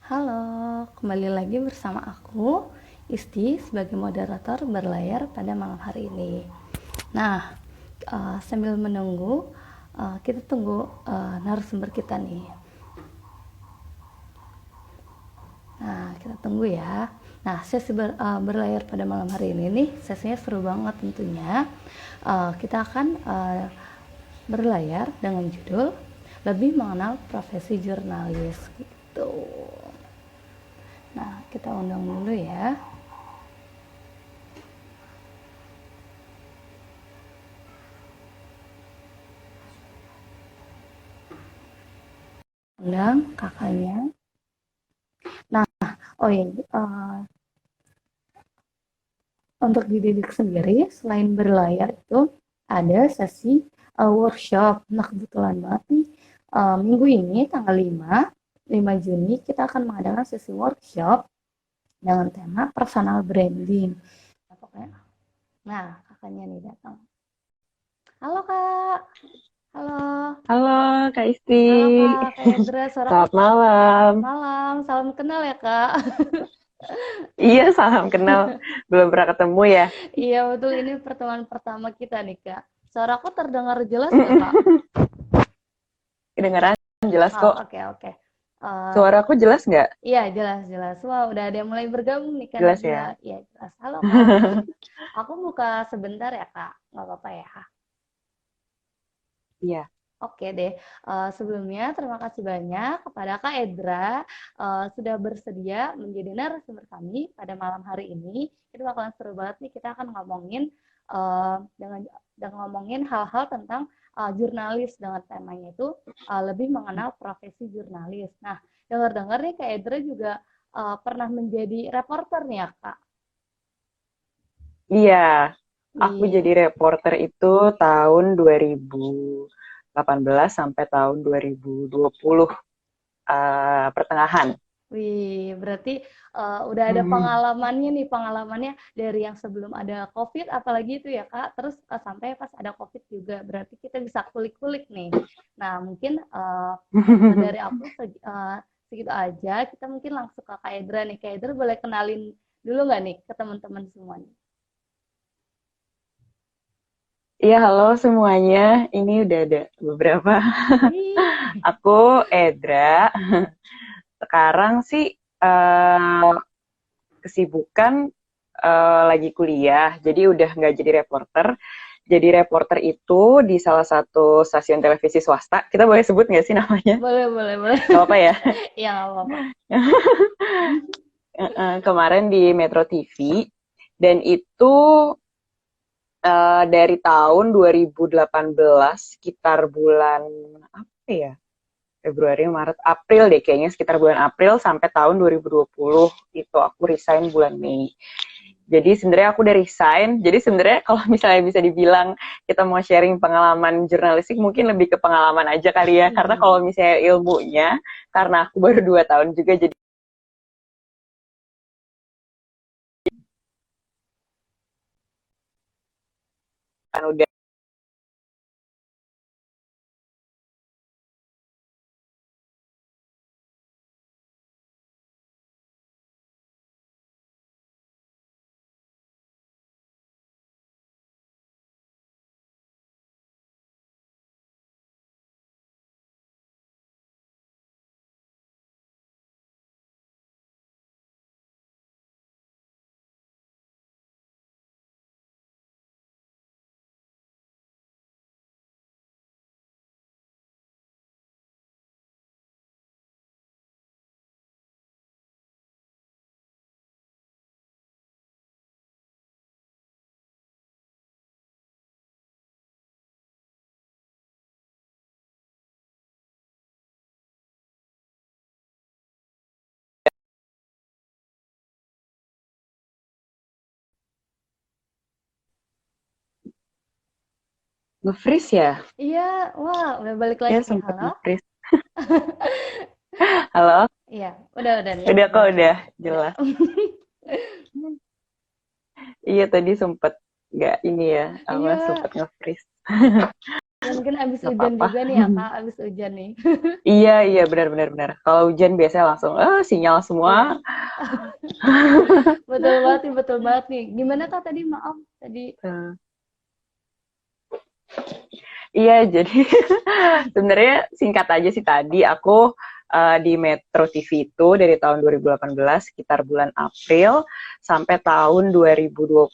Halo, kembali lagi bersama aku, Isti, sebagai moderator berlayar pada malam hari ini. Nah, sambil menunggu, kita tunggu narasumber kita nih. Nah, kita tunggu ya. Nah, sesi berlayar pada malam hari ini nih, sesinya seru banget tentunya. Kita akan berlayar dengan judul Lebih Mengenal Profesi Jurnalis gitu. Nah, kita undang dulu ya. Undang kakaknya. Nah, oh iya, untuk dididik sendiri, selain berlayar itu ada sesi workshop. Nah, kebetulan banget nih, minggu ini tanggal 5 Juni, kita akan mengadakan sesi workshop dengan tema personal branding. Nah, pokoknya, nah kakaknya nih datang. Halo Kak, halo. Halo Kak Isti, Halo Kak Edra, suara aku selamat malam. malam. Salam kenal ya Kak. Iya, salam kenal. Belum pernah ketemu ya. Iya betul, ini pertemuan pertama kita nih Kak. Suara aku terdengar jelas nggak Kak? Kedengeran jelas Oh, kok. oke oke. Eh, Suaraku jelas nggak? iya jelas jelas. Wah udah ada yang mulai bergabung nih Kak Jelas Nadia. ya. Iya jelas. Halo Kak. Aku buka sebentar ya Kak. Nggak apa-apa ya. Iya. Oke deh. Sebelumnya terima kasih banyak kepada Kak Edra sudah bersedia menjadi narasumber kami pada malam hari ini. Itu bakalan seru banget nih. Kita akan ngomongin dengan ngomongin hal-hal tentang jurnalis dengan temanya itu lebih mengenal profesi jurnalis. Nah, dengar-dengar nih Kak Edra juga pernah menjadi reporter nih ya Kak. Iya, aku Wih, jadi reporter itu tahun 2018 sampai tahun 2020 pertengahan. Wih, berarti udah ada Hmm. pengalamannya nih, pengalamannya dari yang sebelum ada COVID, apalagi itu ya Kak, terus sampai pas ada COVID juga, berarti kita bisa kulik-kulik nih. Nah, mungkin dari aku segitu aja, kita mungkin langsung ke Kak Edra nih. Kak Edra boleh kenalin dulu nggak nih ke teman-teman semuanya? Iya, halo semuanya. Ini udah ada beberapa. Wih, Aku Edra. Sekarang sih kesibukan lagi kuliah, jadi udah nggak jadi reporter. Jadi reporter itu di salah satu stasiun televisi swasta. Kita boleh sebut nggak sih namanya? boleh, boleh, boleh. Gak apa-apa ya. Ya, nggak apa-apa. Kemarin di Metro TV. Dan itu dari tahun 2018, sekitar bulan apa ya? Februari, Maret, April deh kayaknya, sekitar bulan April sampai tahun 2020 itu aku resign bulan Mei. Jadi sebenarnya aku udah resign. Jadi sebenarnya kalau misalnya bisa dibilang kita mau sharing pengalaman jurnalistik, mungkin lebih ke pengalaman aja kali ya. Karena kalau misalnya ilmunya, karena aku baru 2 tahun juga, jadi kan udah nge-freeze ya. Iya, wah, udah balik Ya lagi nih. sempet Halo? nge-freeze. Halo? Iya, udah nih. Udah kok, Udah. udah Udah. jelas. Iya tadi sempet nggak ini ya, apa Iya, sempet nge-freeze. mungkin abis nggak hujan apa-apa. juga nih ya Kak, abis hujan nih. Iya, iya, benar-benar benar. Kalau hujan biasanya langsung, sinyal semua. Iya, betul banget nih. Gimana Kak tadi, maaf tadi. Eh, Iya, jadi sebenarnya singkat aja sih tadi aku di Metro TV itu dari tahun 2018 sekitar bulan April sampai tahun 2020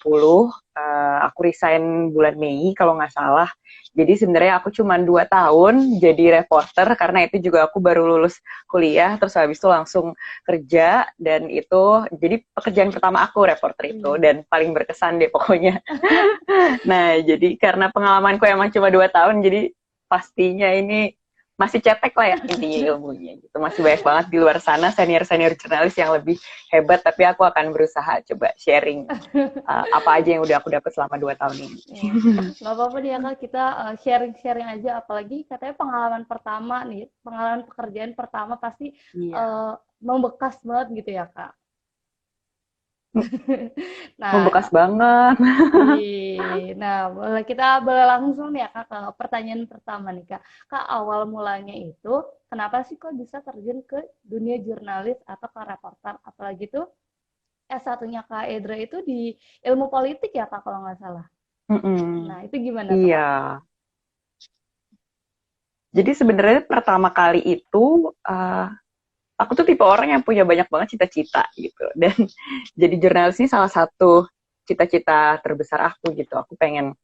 aku resign bulan Mei kalau nggak salah. Jadi sebenarnya aku cuma 2 tahun jadi reporter karena itu juga aku baru lulus kuliah terus habis itu langsung kerja dan itu jadi pekerjaan pertama aku reporter itu Wih. dan paling berkesan deh pokoknya. Nah, jadi karena pengalamanku emang cuma 2 tahun, jadi pastinya ini masih cetek lah ya intinya ilmunya gitu. Masih banyak banget di luar sana senior-senior jurnalis yang lebih hebat, tapi aku akan berusaha coba sharing apa aja yang udah aku dapat selama 2 tahun ini. Ya, nggak apa-apa nih ya Kak, kita sharing-sharing aja, apalagi katanya pengalaman pertama nih, pengalaman pekerjaan pertama pasti Iya. membekas banget gitu ya Kak. Membekas Nah, banget. kita boleh langsung nih ya Kak ke pertanyaan pertama nih Kak. Kak, awal mulanya itu kenapa sih kok bisa terjun ke dunia jurnalis atau ke reporter? Apalagi tuh S1-nya Kak Edra itu di ilmu politik ya Kak kalau nggak salah. Mm-mm. Nah, itu gimana tuh Iya. Kak? Jadi sebenarnya pertama kali itu aku tuh tipe orang yang punya banyak banget cita-cita gitu. Dan jadi jurnalis ini salah satu cita-cita terbesar aku gitu. Aku pengen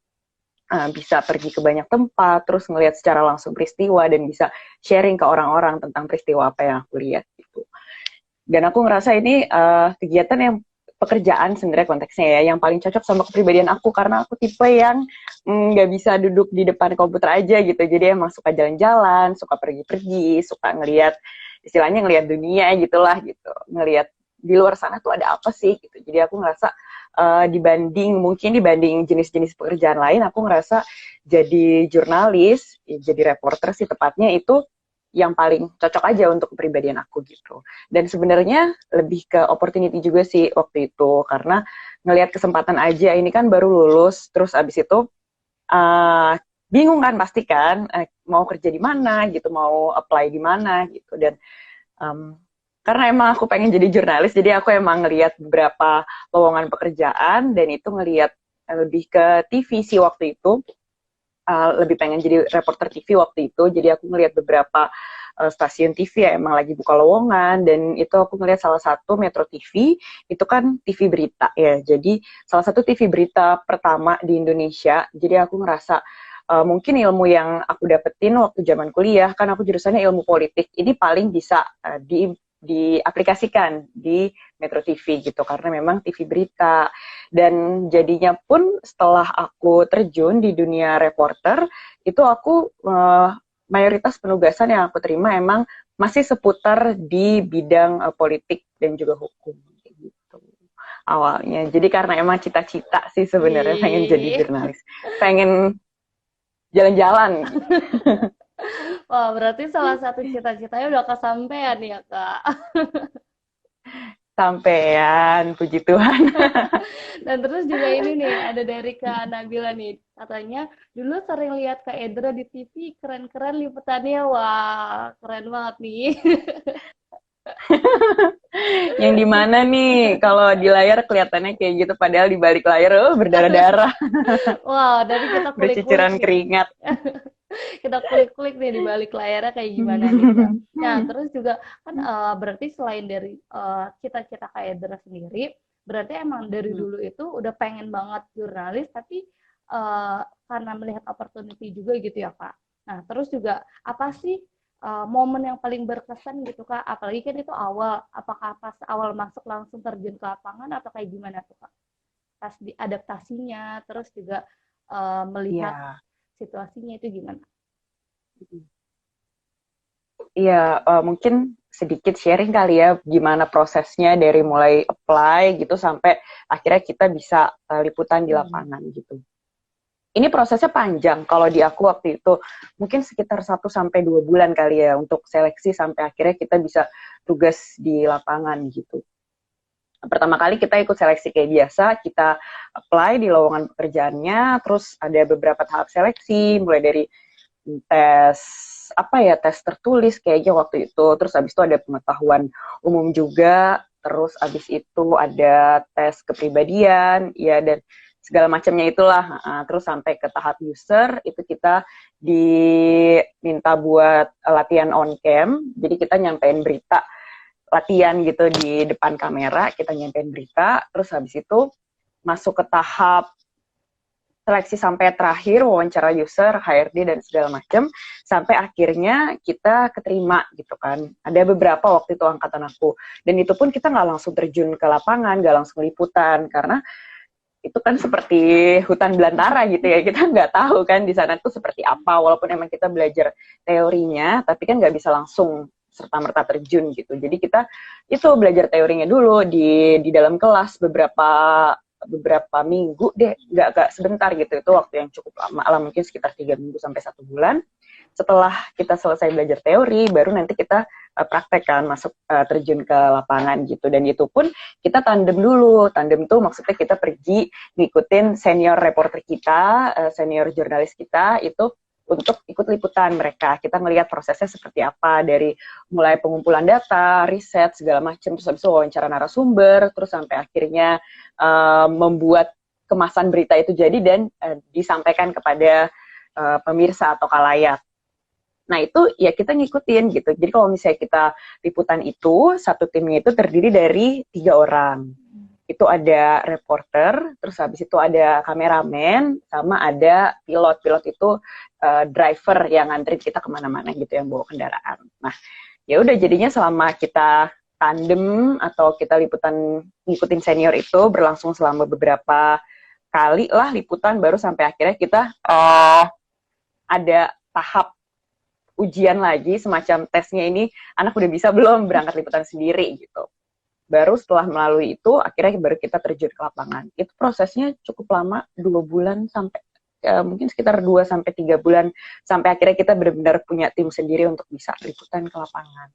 bisa pergi ke banyak tempat, terus ngelihat secara langsung peristiwa dan bisa sharing ke orang-orang tentang peristiwa apa yang aku lihat gitu. Dan aku ngerasa ini kegiatan yang pekerjaan sebenarnya konteksnya ya, yang paling cocok sama kepribadian aku karena aku tipe yang nggak bisa duduk di depan komputer aja gitu. Jadi emang suka jalan-jalan, suka pergi-pergi, suka ngelihat istilahnya ngelihat dunia gitulah gitu, ngelihat di luar sana tuh ada apa sih gitu. Jadi aku ngerasa dibanding jenis-jenis pekerjaan lain, aku ngerasa jadi jurnalis, jadi reporter sih tepatnya itu yang paling cocok aja untuk kepribadian aku gitu. Dan sebenarnya lebih ke opportunity juga sih waktu itu karena ngelihat kesempatan aja ini kan baru lulus, terus abis itu uh, bingung kan pasti kan mau kerja di mana gitu, mau apply di mana gitu dan um, karena emang aku pengen jadi jurnalis, jadi aku emang ngelihat beberapa lowongan pekerjaan dan itu ngelihat lebih ke TV sih waktu itu, lebih pengen jadi reporter TV waktu itu. Jadi aku ngelihat beberapa stasiun TV ya emang lagi buka lowongan dan itu aku ngelihat salah satu Metro TV itu kan TV berita ya. Jadi salah satu TV berita pertama di Indonesia. Jadi aku ngerasa mungkin ilmu yang aku dapetin waktu zaman kuliah kan aku jurusannya ilmu politik ini paling bisa diaplikasikan di Metro TV gitu karena memang TV berita dan jadinya pun setelah aku terjun di dunia reporter itu aku mayoritas penugasan yang aku terima emang masih seputar di bidang politik dan juga hukum gitu awalnya. Jadi karena emang cita-cita sih sebenarnya pengen jadi Wih. jurnalis, pengen jalan-jalan. Wah, berarti salah satu cita-citanya udah kesampaian ya, Kak. Sampean, puji Tuhan. Dan terus juga ini nih, ada dari Kak Nabila nih. Katanya, dulu sering lihat Kak Edra di TV, keren-keren liputannya. Wah, keren banget nih. Yang di mana nih kalau di layar kelihatannya kayak gitu padahal di balik layar berdarah-darah, Wah, dari kita kulik-kulik bercucuran nih. keringat. Kita kulik-kulik nih di balik layarnya kayak gimana nih, Kak. Nah, terus juga kan berarti selain dari cita-cita Kak Edra sendiri, berarti emang dari dulu itu udah pengen banget jurnalis, tapi karena melihat opportunity juga gitu ya, Kak. Nah, terus juga apa sih momen yang paling berkesan gitu, Kak? Apalagi kan itu awal, apakah pas awal masuk langsung terjun ke lapangan atau kayak gimana tuh, Kak? Pas di adaptasinya, terus juga melihat Iya, situasinya itu gimana? iya, mungkin sedikit sharing kali ya gimana prosesnya dari mulai apply gitu sampai akhirnya kita bisa liputan di Hmm. lapangan gitu. Ini prosesnya panjang. Kalau di aku waktu itu mungkin sekitar 1 sampai 2 bulan kali ya untuk seleksi sampai akhirnya kita bisa tugas di lapangan gitu. Pertama kali kita ikut seleksi kayak biasa, kita apply di lowongan pekerjaannya, terus ada beberapa tahap seleksi, mulai dari tes apa ya, tes tertulis kayaknya waktu itu. Terus habis itu ada pengetahuan umum juga. Terus habis itu ada tes kepribadian, ya, dan segala macamnya itulah. Terus sampai ke tahap user itu kita diminta buat latihan on cam. Jadi kita nyampein berita, latihan gitu di depan kamera, kita nyampein berita. Terus habis itu masuk ke tahap seleksi sampai terakhir, wawancara user, HRD, dan segala macam, sampai akhirnya kita keterima gitu kan. Ada beberapa waktu itu angkatan aku, dan itu pun kita nggak langsung terjun ke lapangan, nggak langsung liputan, karena itu kan seperti hutan belantara gitu ya, kita nggak tahu kan di sana tuh seperti apa, walaupun emang kita belajar teorinya, tapi kan nggak bisa langsung serta-merta terjun gitu. Jadi kita itu belajar teorinya dulu di dalam kelas beberapa minggu deh, nggak sebentar gitu, itu waktu yang cukup lama lah, mungkin sekitar 3 minggu sampai 1 bulan. Setelah kita selesai belajar teori, baru nanti kita praktekkan, masuk terjun ke lapangan gitu. Dan itu pun kita tandem dulu. Tandem tuh maksudnya kita pergi ngikutin senior reporter kita, senior jurnalis kita itu untuk ikut liputan mereka. Kita ngelihat prosesnya seperti apa, dari mulai pengumpulan data, riset, segala macam, terus habis itu wawancara narasumber, terus sampai akhirnya membuat kemasan berita itu jadi dan disampaikan kepada pemirsa atau khalayak. Nah itu ya kita ngikutin gitu. Jadi kalau misalnya kita liputan itu, satu timnya itu terdiri dari 3 orang. Itu ada reporter, terus habis itu ada kameramen, sama ada pilot. Pilot itu driver yang nganterin kita kemana-mana gitu, yang bawa kendaraan. Nah ya udah, jadinya selama kita tandem atau kita liputan ngikutin senior itu berlangsung selama beberapa kali lah liputan, baru sampai akhirnya kita ada tahap ujian lagi, semacam tesnya ini anak udah bisa belum berangkat liputan sendiri gitu. Baru setelah melalui itu akhirnya baru kita terjun ke lapangan. Itu prosesnya cukup lama, 2 bulan sampai mungkin sekitar 2-3 bulan, sampai akhirnya kita benar-benar punya tim sendiri untuk bisa liputan ke lapangan.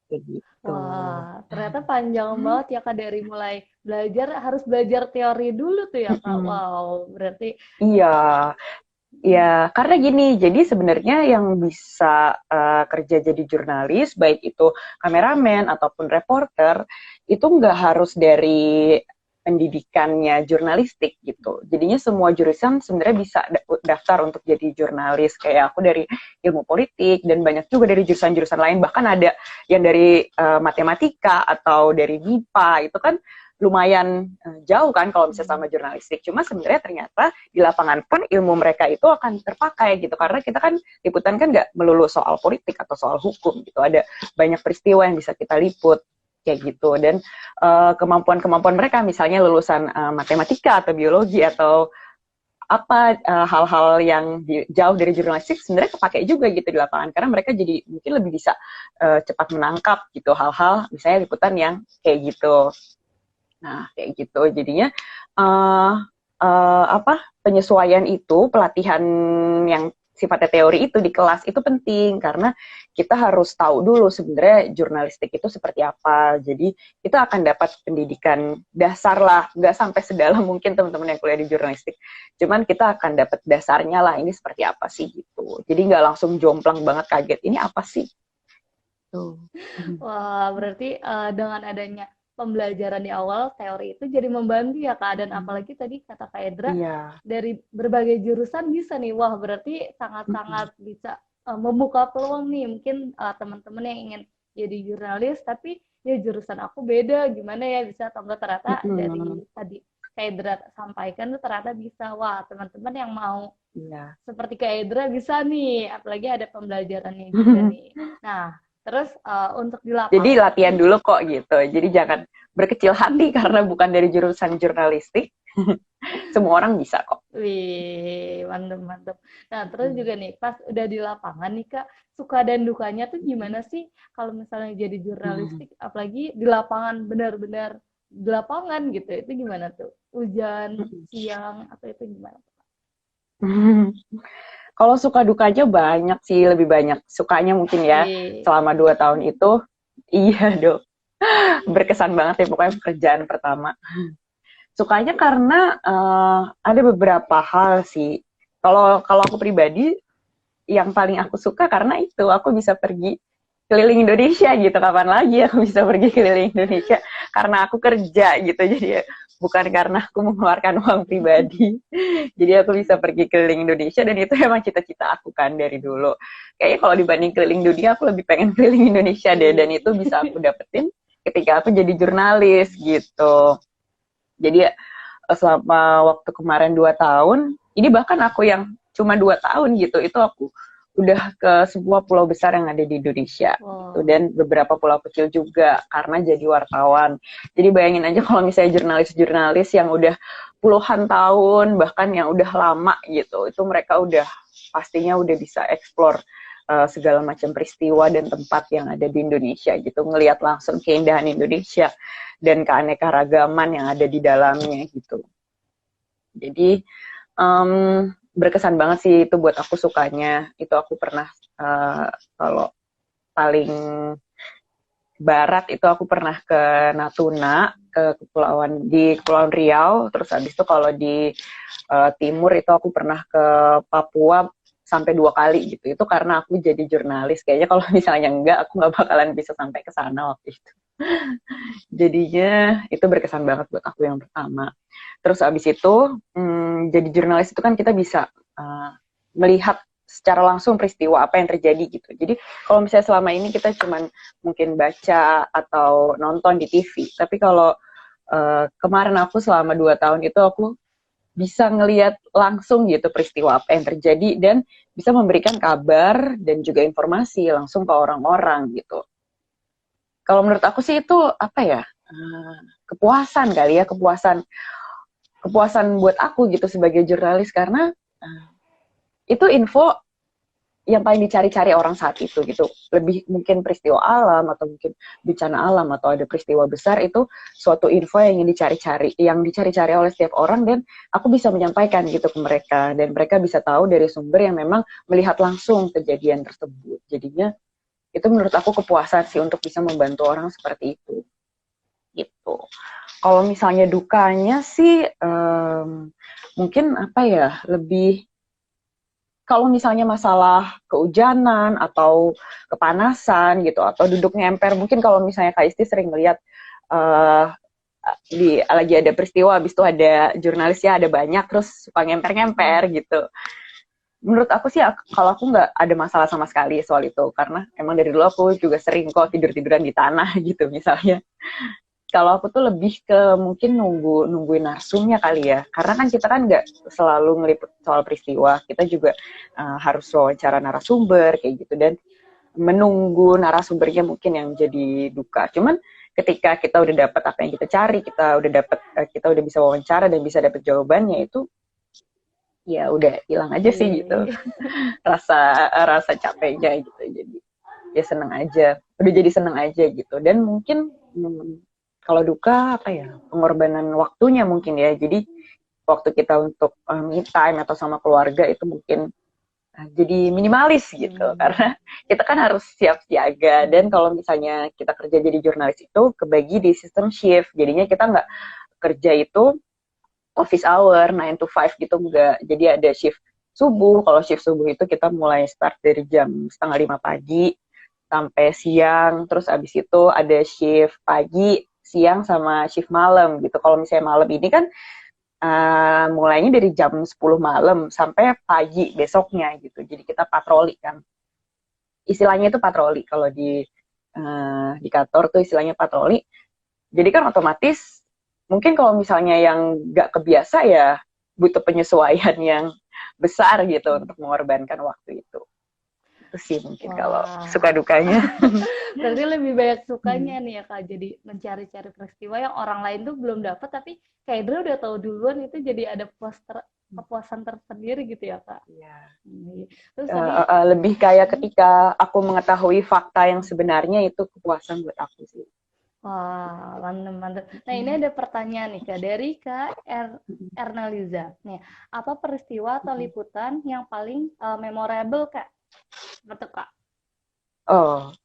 Kayak gitu. Wah, ternyata panjang banget ya Kak, dari mulai belajar, harus belajar teori dulu tuh ya Kak. Wow, berarti Iya. Ya, karena gini, jadi sebenarnya yang bisa kerja jadi jurnalis, baik itu kameramen ataupun reporter, itu nggak harus dari pendidikannya jurnalistik gitu. Jadinya semua jurusan sebenarnya bisa daftar untuk jadi jurnalis. Kayak aku dari ilmu politik, dan banyak juga dari jurusan-jurusan lain, bahkan ada yang dari matematika atau dari MIPA, itu kan lumayan jauh kan kalau misalnya sama jurnalistik. Cuma sebenarnya ternyata di lapangan pun ilmu mereka itu akan terpakai gitu, karena kita kan liputan kan nggak melulu soal politik atau soal hukum gitu, ada banyak peristiwa yang bisa kita liput kayak gitu. Dan kemampuan-kemampuan mereka misalnya lulusan matematika atau biologi atau apa hal-hal yang jauh dari jurnalistik sebenarnya kepake juga gitu di lapangan, karena mereka jadi mungkin lebih bisa cepat menangkap gitu hal-hal misalnya liputan yang kayak gitu. Nah, kayak gitu. Jadinya penyesuaian itu, pelatihan yang sifatnya teori itu di kelas itu penting, karena kita harus tahu dulu sebenarnya jurnalistik itu seperti apa. Jadi kita akan dapat pendidikan dasar lah, nggak sampai sedalam mungkin teman-teman yang kuliah di jurnalistik. Cuman kita akan dapat dasarnya lah, ini seperti apa sih gitu. Jadi nggak langsung jomplang banget kaget, ini apa sih? Tuh. wah, berarti dengan adanya pembelajaran di awal teori itu jadi membantu ya Kak, dan apalagi tadi kata Kak Edra Iya. dari berbagai jurusan bisa nih, wah berarti sangat-sangat bisa membuka peluang nih, mungkin teman-teman yang ingin jadi jurnalis tapi ya jurusan aku beda, gimana ya bisa, atau enggak ternyata dari tadi Kak Edra sampaikan tuh ternyata bisa, wah teman-teman yang mau Iya. seperti Kak Edra bisa nih, apalagi ada pembelajarannya juga nih. Nah, terus untuk di Jadi lapangan, latihan dulu kok gitu. Jadi jangan berkecil hati karena bukan dari jurusan jurnalistik. Semua orang bisa kok. wih, mantep mantep. Nah, terus juga nih, pas udah di lapangan nih Kak, suka dan dukanya tuh gimana sih kalau misalnya jadi jurnalistik, apalagi di lapangan, benar-benar di lapangan gitu, itu gimana tuh? Hujan, siang, atau itu gimana tuh? Kalau suka dukanya banyak sih, lebih banyak sukanya mungkin ya. Wih, Selama 2 tahun itu, iya dong, berkesan banget ya pokoknya pekerjaan pertama. Sukanya karena ada beberapa hal sih. Kalau aku pribadi, yang paling aku suka karena itu aku bisa pergi keliling Indonesia gitu. Kapan lagi aku bisa pergi keliling Indonesia karena aku kerja gitu. Jadi bukan karena aku mengeluarkan uang pribadi. Jadi aku bisa pergi keliling Indonesia dan itu emang cita-cita aku kan dari dulu. Kayaknya kalau dibanding keliling dunia aku lebih pengen keliling Indonesia deh, dan itu bisa aku dapetin ketika aku jadi jurnalis gitu. Jadi selama waktu kemarin 2 tahun, ini bahkan aku yang cuma 2 tahun gitu, itu aku udah ke sebuah pulau besar yang ada di Indonesia gitu, dan beberapa pulau kecil juga karena jadi wartawan. Jadi bayangin aja kalau misalnya jurnalis-jurnalis yang udah puluhan tahun bahkan yang udah lama gitu, itu mereka udah pastinya udah bisa explore segala macam peristiwa dan tempat yang ada di Indonesia gitu, ngelihat langsung keindahan Indonesia dan keanekaragaman yang ada di dalamnya gitu. Jadi berkesan banget sih itu buat aku, sukanya. Itu aku pernah kalau paling barat itu aku pernah ke Natuna, ke Kepulauan Riau, terus habis itu kalau di timur itu aku pernah ke Papua sampai 2 kali gitu. Itu karena aku jadi jurnalis. Kayaknya kalau misalnya enggak, aku nggak bakalan bisa sampai ke sana waktu itu. Jadinya itu berkesan banget buat aku yang pertama. Terus abis itu jadi jurnalis itu kan kita bisa melihat secara langsung peristiwa apa yang terjadi gitu. Jadi kalau misalnya selama ini kita cuman mungkin baca atau nonton di TV, tapi kalau kemarin aku selama 2 tahun itu aku bisa ngelihat langsung gitu peristiwa apa yang terjadi dan bisa memberikan kabar dan juga informasi langsung ke orang-orang gitu. Kalau menurut aku sih itu apa ya, kepuasan kali ya, kepuasan buat aku gitu sebagai jurnalis, karena itu info yang paling dicari-cari orang saat itu gitu. Lebih mungkin peristiwa alam atau mungkin bencana alam atau ada peristiwa besar, itu suatu info yang ingin dicari-cari oleh setiap orang, dan aku bisa menyampaikan gitu ke mereka, dan mereka bisa tahu dari sumber yang memang melihat langsung kejadian tersebut. Jadinya itu menurut aku kepuasan sih untuk bisa membantu orang seperti itu gitu. Kalau misalnya dukanya sih mungkin apa ya, lebih kalau misalnya masalah kehujanan atau kepanasan gitu, atau duduk ngemper, mungkin kalau misalnya Kak Isti sering melihat lagi ada peristiwa, habis itu ada jurnalisnya ada banyak, terus suka ngemper-ngemper gitu. Menurut aku sih, kalau aku nggak ada masalah sama sekali soal itu, karena emang dari dulu aku juga sering kok tidur-tiduran di tanah gitu misalnya. Kalau aku tuh lebih ke mungkin nungguin narsumnya kali ya, karena kan kita kan nggak selalu ngeliput soal peristiwa, kita juga harus wawancara narasumber kayak gitu, dan menunggu narasumbernya mungkin yang jadi duka. Cuman ketika kita udah dapat apa yang kita cari, kita udah bisa wawancara dan bisa dapat jawabannya, itu ya udah hilang aja sih gitu rasa capeknya gitu. Jadi ya seneng aja, udah jadi seneng aja gitu. Dan mungkin kalau duka apa ya, pengorbanan waktunya mungkin ya. Jadi waktu kita untuk me time atau sama keluarga itu mungkin jadi minimalis gitu, karena kita kan harus siap siaga. Dan kalau misalnya kita kerja jadi jurnalis itu kebagi di sistem shift, jadinya kita nggak kerja itu office hour 9 to 5 gitu, enggak. Jadi ada shift subuh. Kalau shift subuh itu kita mulai start dari jam 4:30 pagi sampai siang. Terus abis itu ada shift pagi, siang, sama shift malam gitu. Kalau misalnya malam ini kan mulainya dari jam 10 malam sampai pagi besoknya gitu. Jadi kita patroli kan. Istilahnya itu patroli. Kalau di kantor tuh istilahnya patroli. Jadi kan otomatis mungkin kalau misalnya yang nggak kebiasa ya butuh penyesuaian yang besar gitu untuk mengorbankan waktu itu. Itu sih mungkin kalau suka dukanya. Berarti lebih banyak sukanya nih ya Kak, jadi mencari-cari peristiwa yang orang lain tuh belum dapat, tapi Kak Idra udah tahu duluan, itu jadi ada kepuasan tersendiri gitu ya Kak. Iya. Terus lebih kayak ketika aku mengetahui fakta yang sebenarnya, itu kepuasan buat aku sih. Wah, mantap. Nah, ini ada pertanyaan nih Kak dari Kak Ernaliza. Nih, apa peristiwa atau liputan yang paling memorable Kak? Betul Kak? Oh,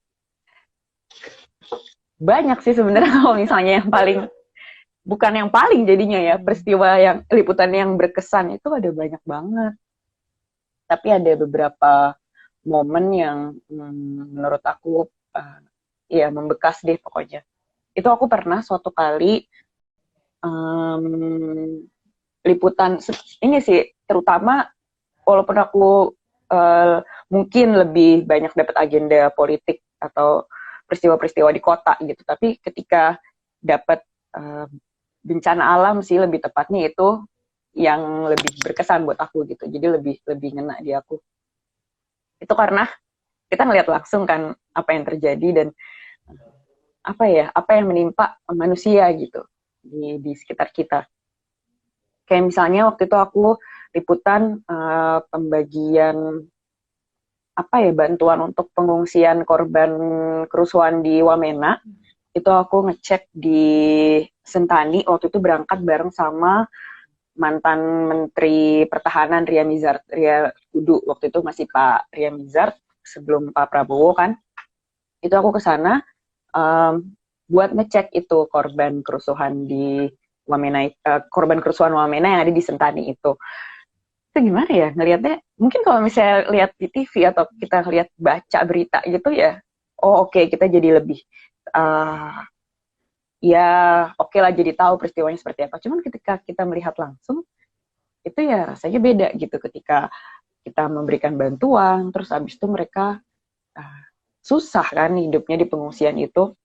banyak sih sebenarnya. Kalau misalnya yang paling, bukan yang paling jadinya ya, peristiwa liputan yang berkesan itu ada banyak banget. Tapi ada beberapa momen yang menurut aku ya membekas deh pokoknya. Itu aku pernah suatu kali liputan ini sih, terutama walaupun aku mungkin lebih banyak dapat agenda politik atau peristiwa-peristiwa di kota gitu, tapi ketika dapat bencana alam sih lebih tepatnya itu yang lebih berkesan buat aku gitu. Jadi lebih ngena di aku. Itu karena kita ngelihat langsung kan apa yang terjadi dan apa yang menimpa manusia gitu di sekitar kita. Kayak misalnya waktu itu aku liputan pembagian bantuan untuk pengungsian korban kerusuhan di Wamena. Itu aku ngecek di Sentani, waktu itu berangkat bareng sama mantan Menteri Pertahanan Ria Kudu. Waktu itu masih Pak Ria Mizard, sebelum Pak Prabowo kan. Itu aku ke sana buat ngecek itu korban kerusuhan di Wamena, korban kerusuhan Wamena yang ada di Sentani itu gimana ya ngelihatnya, mungkin kalau misalnya lihat di TV atau kita lihat baca berita gitu ya, oke, kita jadi lebih ya oke lah, jadi tahu peristiwanya seperti apa. Cuman ketika kita melihat langsung itu ya rasanya beda gitu, ketika kita memberikan bantuan terus habis itu mereka susah kan hidupnya di pengungsian itu,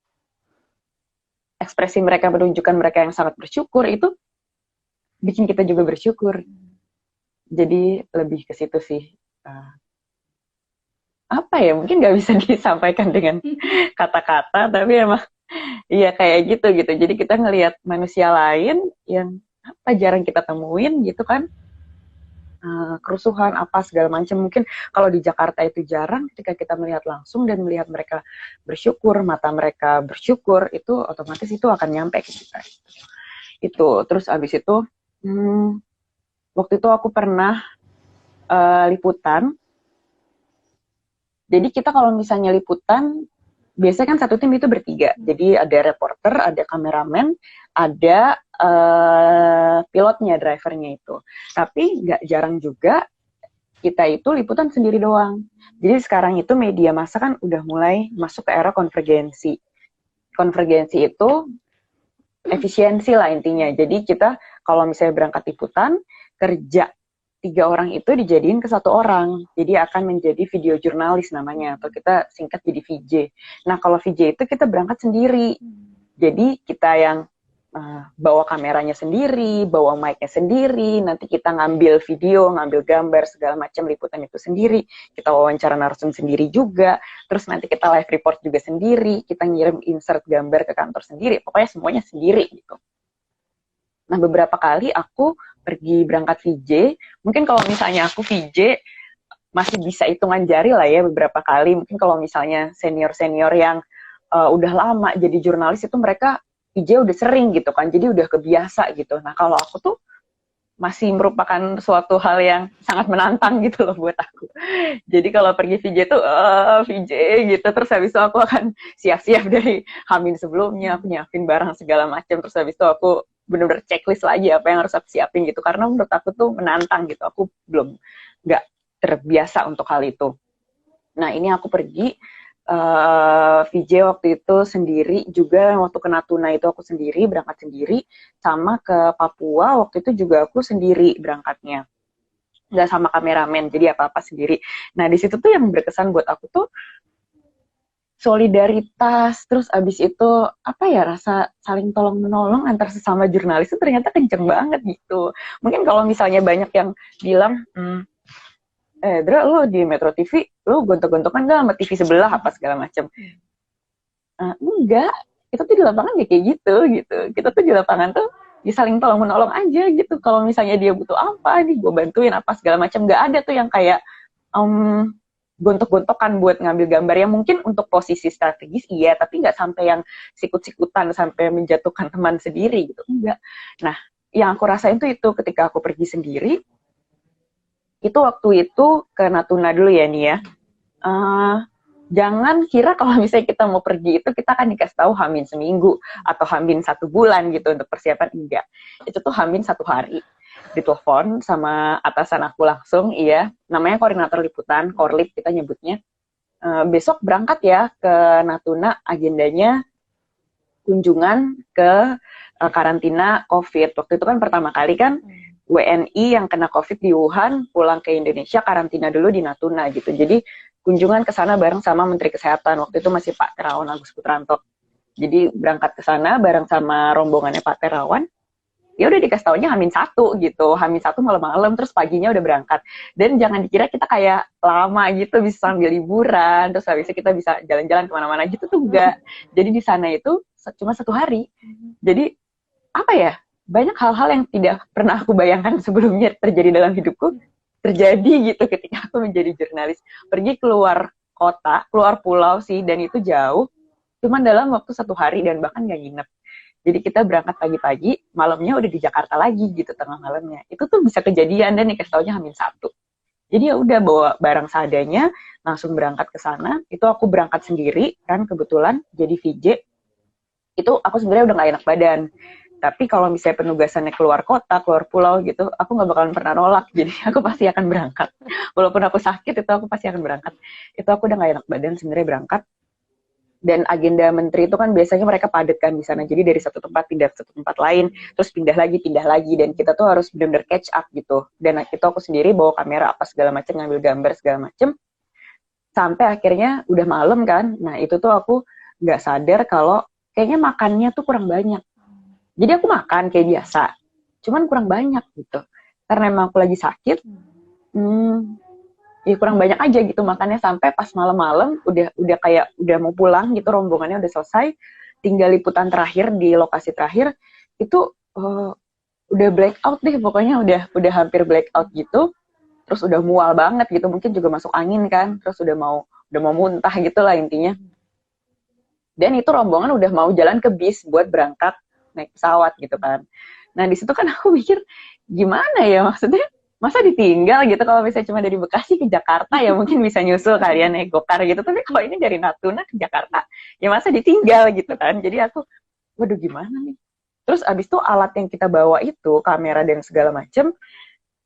ekspresi mereka menunjukkan mereka yang sangat bersyukur, itu bikin kita juga bersyukur. Jadi lebih ke situ sih. Mungkin nggak bisa disampaikan dengan kata-kata, tapi emang iya kayak gitu. Jadi kita ngelihat manusia lain yang jarang kita temuin gitu kan, kerusuhan apa segala macam. Mungkin kalau di Jakarta itu jarang, ketika kita melihat langsung dan melihat mereka bersyukur, mata mereka bersyukur, itu otomatis itu akan nyampe ke kita. Itu terus abis itu waktu itu aku pernah liputan. Jadi kita kalau misalnya liputan, biasanya kan satu tim itu bertiga. Jadi ada reporter, ada kameramen, ada pilotnya, drivernya itu. Tapi nggak jarang juga kita itu liputan sendiri doang. Jadi sekarang itu media massa kan udah mulai masuk ke era konvergensi. Konvergensi itu efisiensi lah intinya. Jadi kita kalau misalnya berangkat liputan, kerja 3 orang itu dijadiin ke 1 orang. Jadi akan menjadi video jurnalis namanya, atau kita singkat jadi VJ. Nah, kalau VJ itu kita berangkat sendiri. Jadi kita yang bawa kameranya sendiri, bawa mic-nya sendiri, nanti kita ngambil video, ngambil gambar, segala macam liputan itu sendiri. Kita wawancara narasumber sendiri juga, terus nanti kita live report juga sendiri, kita ngirim insert gambar ke kantor sendiri, pokoknya semuanya sendiri gitu. Nah, beberapa kali aku pergi berangkat VJ, mungkin kalau misalnya aku VJ masih bisa hitungan jari lah ya beberapa kali. Mungkin kalau misalnya senior-senior yang udah lama jadi jurnalis itu mereka VJ udah sering gitu kan, jadi udah kebiasa gitu. Nah, kalau aku tuh masih merupakan suatu hal yang sangat menantang gitu loh buat aku. Jadi kalau pergi VJ tuh VJ gitu, terus habis itu aku akan siap-siap dari Hamin sebelumnya, aku nyiapin barang segala macam, terus habis itu aku bener-bener checklist lagi apa yang harus aku siapin gitu, karena menurut aku tuh menantang gitu, aku nggak terbiasa untuk hal itu. Nah, ini aku pergi VJ waktu itu sendiri juga, waktu ke Natuna itu aku sendiri, berangkat sendiri, sama ke Papua waktu itu juga aku sendiri berangkatnya, nggak sama kameramen, jadi apa-apa sendiri. Nah, di situ tuh yang berkesan buat aku tuh solidaritas, terus abis itu rasa saling tolong menolong antar sesama jurnalis itu ternyata kenceng banget gitu. Mungkin kalau misalnya banyak yang bilang Dra, lu di Metro TV lu gontok-gontokan gak sama TV sebelah apa segala macam. Enggak, kita tuh di lapangan ya kayak gitu. Kita tuh di lapangan tuh ya saling tolong menolong aja gitu. Kalau misalnya dia butuh apa nih, gue bantuin apa segala macam. Nggak ada tuh yang kayak gontok-gontokan buat ngambil gambar, yang mungkin untuk posisi strategis iya, tapi nggak sampai yang sikut-sikutan sampai menjatuhkan teman sendiri gitu, enggak. Nah, yang aku rasain tuh itu ketika aku pergi sendiri, itu waktu itu ke Natuna dulu ya nih ya. Jangan kira kalau misalnya kita mau pergi itu kita akan dikasih tahu Hamin seminggu atau Hamin 1 bulan gitu untuk persiapan, enggak. Itu tuh Hamin 1 hari. ditelepon sama atasan aku langsung, iya, namanya koordinator liputan, Korlip kita nyebutnya. Besok berangkat ya ke Natuna, agendanya kunjungan ke karantina COVID. Waktu itu kan pertama kali kan WNI yang kena COVID di Wuhan pulang ke Indonesia karantina dulu di Natuna gitu. Jadi kunjungan ke sana bareng sama Menteri Kesehatan. Waktu itu masih Pak Terawan Agus Putranto. Jadi berangkat ke sana bareng sama rombongannya Pak Terawan. Ya udah dikasih taunya H-1 gitu, H-1 malam-malam, terus paginya udah berangkat. Dan jangan dikira kita kayak lama gitu bisa sambil liburan, terus habis itu kita bisa jalan-jalan kemana-mana gitu tuh enggak. Jadi di sana itu cuma 1 hari. Jadi apa ya? Banyak hal-hal yang tidak pernah aku bayangkan sebelumnya terjadi dalam hidupku terjadi gitu ketika aku menjadi jurnalis. Pergi keluar kota, keluar pulau sih, dan itu jauh. Cuman dalam waktu 1 hari dan bahkan nggak nginep. Jadi kita berangkat pagi-pagi, malamnya udah di Jakarta lagi gitu tengah malamnya. Itu tuh bisa kejadian dan dikasih taunya H-1. Jadi ya udah bawa barang seadanya, langsung berangkat ke sana. Itu aku berangkat sendiri kan kebetulan jadi VJ. Itu aku sebenarnya udah gak enak badan. Tapi kalau misalnya penugasannya keluar kota, keluar pulau gitu, aku gak bakalan pernah nolak. Jadi aku pasti akan berangkat. Walaupun aku sakit, itu aku pasti akan berangkat. Itu aku udah gak enak badan sebenarnya berangkat. Dan agenda menteri itu kan biasanya mereka padatkan di sana. Jadi dari satu tempat pindah ke satu tempat lain, terus pindah lagi. Dan kita tuh harus benar-benar catch up gitu. Dan itu aku sendiri bawa kamera apa segala macam, ngambil gambar segala macam. Sampai akhirnya udah malam kan. Nah itu tuh aku nggak sadar kalau kayaknya makannya tuh kurang banyak. Jadi aku makan kayak biasa, cuman kurang banyak gitu. Karena emang aku lagi sakit, ya kurang banyak aja gitu makannya, sampai pas malam-malam udah kayak udah mau pulang gitu, rombongannya udah selesai, tinggal liputan terakhir di lokasi terakhir itu udah black out deh pokoknya, udah hampir black out gitu, terus udah mual banget gitu, mungkin juga masuk angin kan, terus udah mau muntah gitu lah intinya. Dan itu rombongan udah mau jalan ke bis buat berangkat naik pesawat gitu kan. Nah di situ kan aku mikir gimana ya, maksudnya masa ditinggal gitu, kalau misalnya cuma dari Bekasi ke Jakarta ya mungkin bisa nyusul kalian naik gokar gitu, tapi kalau ini dari Natuna ke Jakarta ya masa ditinggal gitu kan. Jadi aku waduh gimana nih. Terus abis itu alat yang kita bawa itu, kamera dan segala macem,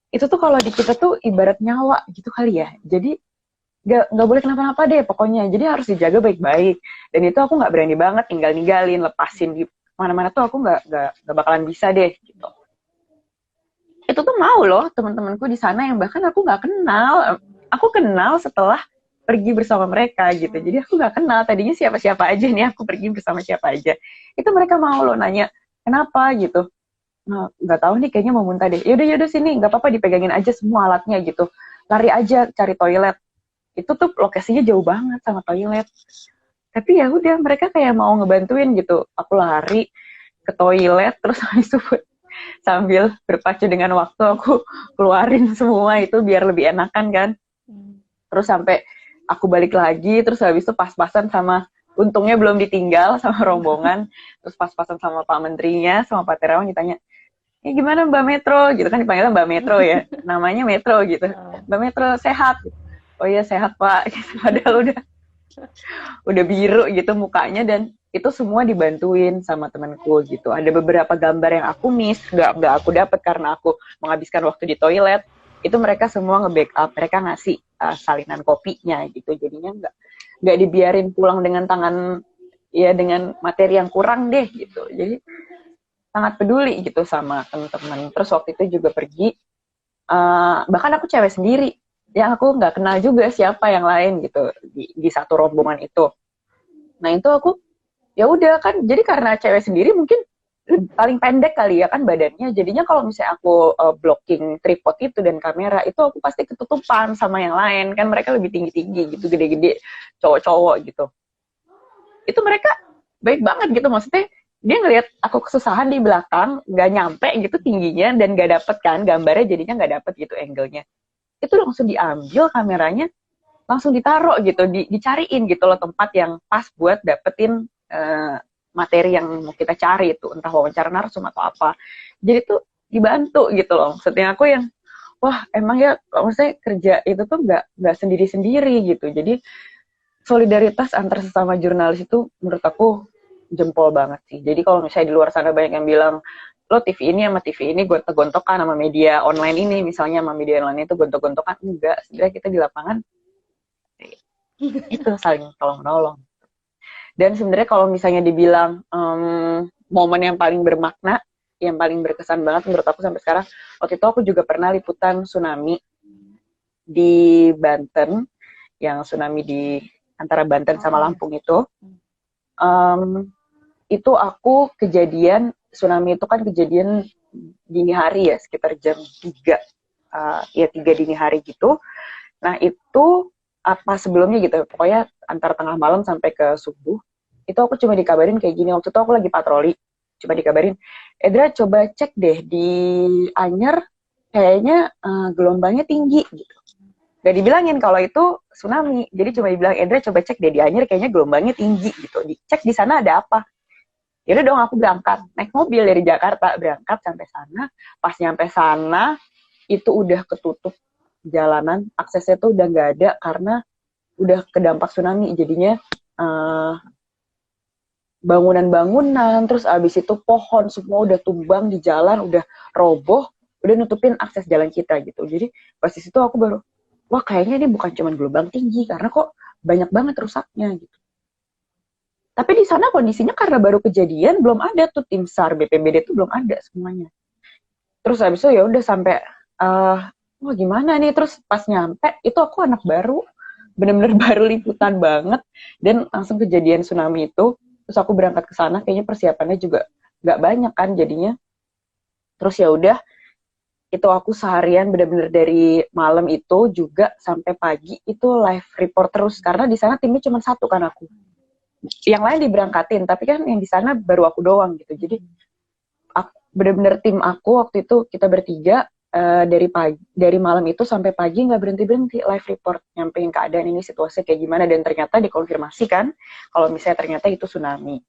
itu tuh kalau di kita tuh ibarat nyawa gitu kali ya. Jadi nggak boleh kenapa-napa deh pokoknya, jadi harus dijaga baik-baik. Dan itu aku nggak berani banget ninggalin, lepasin di mana-mana tuh aku nggak bakalan bisa deh gitu. Itu tuh mau loh teman-temanku di sana yang bahkan aku nggak kenal. Aku kenal setelah pergi bersama mereka gitu. Jadi aku nggak kenal tadinya siapa-siapa aja nih, aku pergi bersama siapa aja. Itu mereka mau loh nanya kenapa gitu. Nah, nggak tahu nih kayaknya mau muntah deh. Yaudah sini, nggak apa-apa dipegangin aja semua alatnya gitu. Lari aja cari toilet. Itu tuh lokasinya jauh banget sama toilet. Tapi ya udah mereka kayak mau ngebantuin gitu. Aku lari ke toilet terus habis itu sambil berpacu dengan waktu aku keluarin semua itu biar lebih enakan kan. Terus sampai aku balik lagi, terus habis itu pas-pasan sama, untungnya belum ditinggal sama rombongan, terus pas-pasan sama Pak Menterinya, sama Pak Terawan ditanya, ini gimana Mbak Metro? Gitu kan dipanggilnya Mbak Metro ya, namanya Metro gitu. Mbak Metro sehat? Oh iya sehat Pak, gitu. Padahal udah biru gitu mukanya, dan itu semua dibantuin sama temanku gitu. Ada beberapa gambar yang aku miss, nggak aku dapat karena aku menghabiskan waktu di toilet. Itu mereka semua nge-backup, mereka ngasih salinan kopinya gitu. Jadinya nggak dibiarin pulang dengan tangan ya dengan materi yang kurang deh gitu. Jadi sangat peduli gitu sama teman-teman. Terus waktu itu juga pergi, bahkan aku cewek sendiri, yang aku nggak kenal juga siapa yang lain gitu di satu rombongan itu. Nah itu aku ya udah kan, jadi karena cewek sendiri mungkin paling pendek kali ya kan badannya, jadinya kalau misalnya aku blocking tripod itu dan kamera itu aku pasti ketutupan sama yang lain kan, mereka lebih tinggi-tinggi gitu, gede-gede, cowok-cowok gitu. Itu mereka baik banget gitu, maksudnya dia ngelihat aku kesusahan di belakang, nggak nyampe gitu tingginya, dan nggak dapet kan gambarnya, jadinya nggak dapet gitu angle-nya. Itu langsung diambil kameranya, langsung ditaruh gitu, dicariin gitu loh tempat yang pas buat dapetin materi yang mau kita cari itu, entah wawancara narsum atau apa. Jadi tuh dibantu gitu loh. Maksudnya aku yang, wah emang ya, maksudnya kerja itu tuh nggak sendiri-sendiri gitu. Jadi solidaritas antar sesama jurnalis itu menurut aku jempol banget sih. Jadi kalau misalnya di luar sana banyak yang bilang, lo TV ini sama TV ini gontok-gontokan sama media online ini, misalnya sama media online itu gontok-gontokan. Enggak, sebenarnya kita di lapangan itu saling tolong-menolong. Dan sebenarnya kalau misalnya dibilang momen yang paling bermakna, yang paling berkesan banget menurut aku sampai sekarang, waktu itu aku juga pernah liputan tsunami di Banten, yang tsunami di antara Banten sama Lampung itu. Itu aku kejadian, tsunami itu kan kejadian dini hari ya, sekitar jam 3, ya 3 dini hari gitu. Nah itu apa sebelumnya gitu, pokoknya antara tengah malam sampai ke subuh, itu aku cuma dikabarin kayak gini, waktu itu aku lagi patroli, cuma dikabarin, Edra coba cek deh di Anyer, kayaknya gelombangnya tinggi gitu. Gak dibilangin kalau itu tsunami, jadi cuma dibilang Edra coba cek deh di Anyer, kayaknya gelombangnya tinggi gitu, dicek di sana ada apa. Yaudah dong aku berangkat, naik mobil dari Jakarta, berangkat sampai sana, pas nyampe sana, itu udah ketutup jalanan, aksesnya tuh udah nggak ada karena udah kedampak tsunami, jadinya bangunan-bangunan, terus abis itu pohon semua udah tumbang di jalan, udah roboh, udah nutupin akses jalan kita gitu. Jadi pas di situ aku baru, wah kayaknya ini bukan cuma gelombang tinggi, karena kok banyak banget rusaknya gitu. Tapi di sana kondisinya karena baru kejadian, belum ada tuh tim SAR, BPBD tuh belum ada semuanya. Terus abis itu ya udah sampai wah gimana nih, terus pas nyampe itu aku anak baru, bener-bener baru liputan banget, dan langsung kejadian tsunami itu. Terus aku berangkat ke sana, kayaknya persiapannya juga nggak banyak kan jadinya. Terus ya udah, itu aku seharian bener-bener dari malam itu juga sampai pagi itu live report terus, karena di sana timnya cuma satu kan aku, yang lain diberangkatin, tapi kan yang di sana baru aku doang gitu. Jadi aku, bener-bener tim aku waktu itu kita bertiga, dari malam itu sampai pagi nggak berhenti live report, nyampein keadaan ini situasi kayak gimana, dan ternyata dikonfirmasi kan kalau misalnya ternyata itu tsunami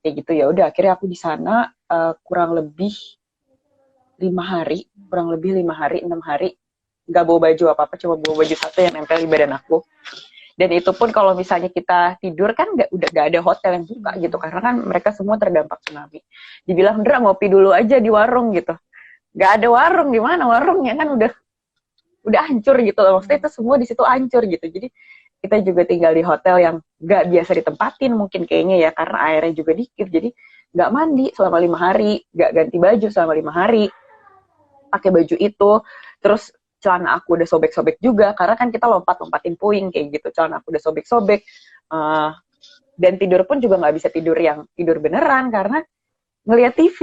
kayak gitu. Ya udah akhirnya aku di sana kurang lebih 6 hari nggak bawa baju apa-apa, cuma bawa baju satu yang nempel di badan aku. Dan itu pun kalau misalnya kita tidur kan udah nggak ada hotel yang buka gitu, karena kan mereka semua terdampak tsunami. Dibilang, Dra ngopi dulu aja di warung gitu, nggak ada warung, di mana warungnya kan udah hancur gitu loh, maksudnya itu semua di situ hancur gitu. Jadi kita juga tinggal di hotel yang nggak biasa ditempatin mungkin kayaknya ya, karena airnya juga dikit, jadi nggak mandi selama 5 hari, nggak ganti baju selama 5 hari, pakai baju itu. Terus celana aku udah sobek-sobek juga, karena kan kita lompatin puing kayak gitu, celana aku udah sobek-sobek. Dan tidur pun juga nggak bisa tidur yang tidur beneran, karena ngelihat TV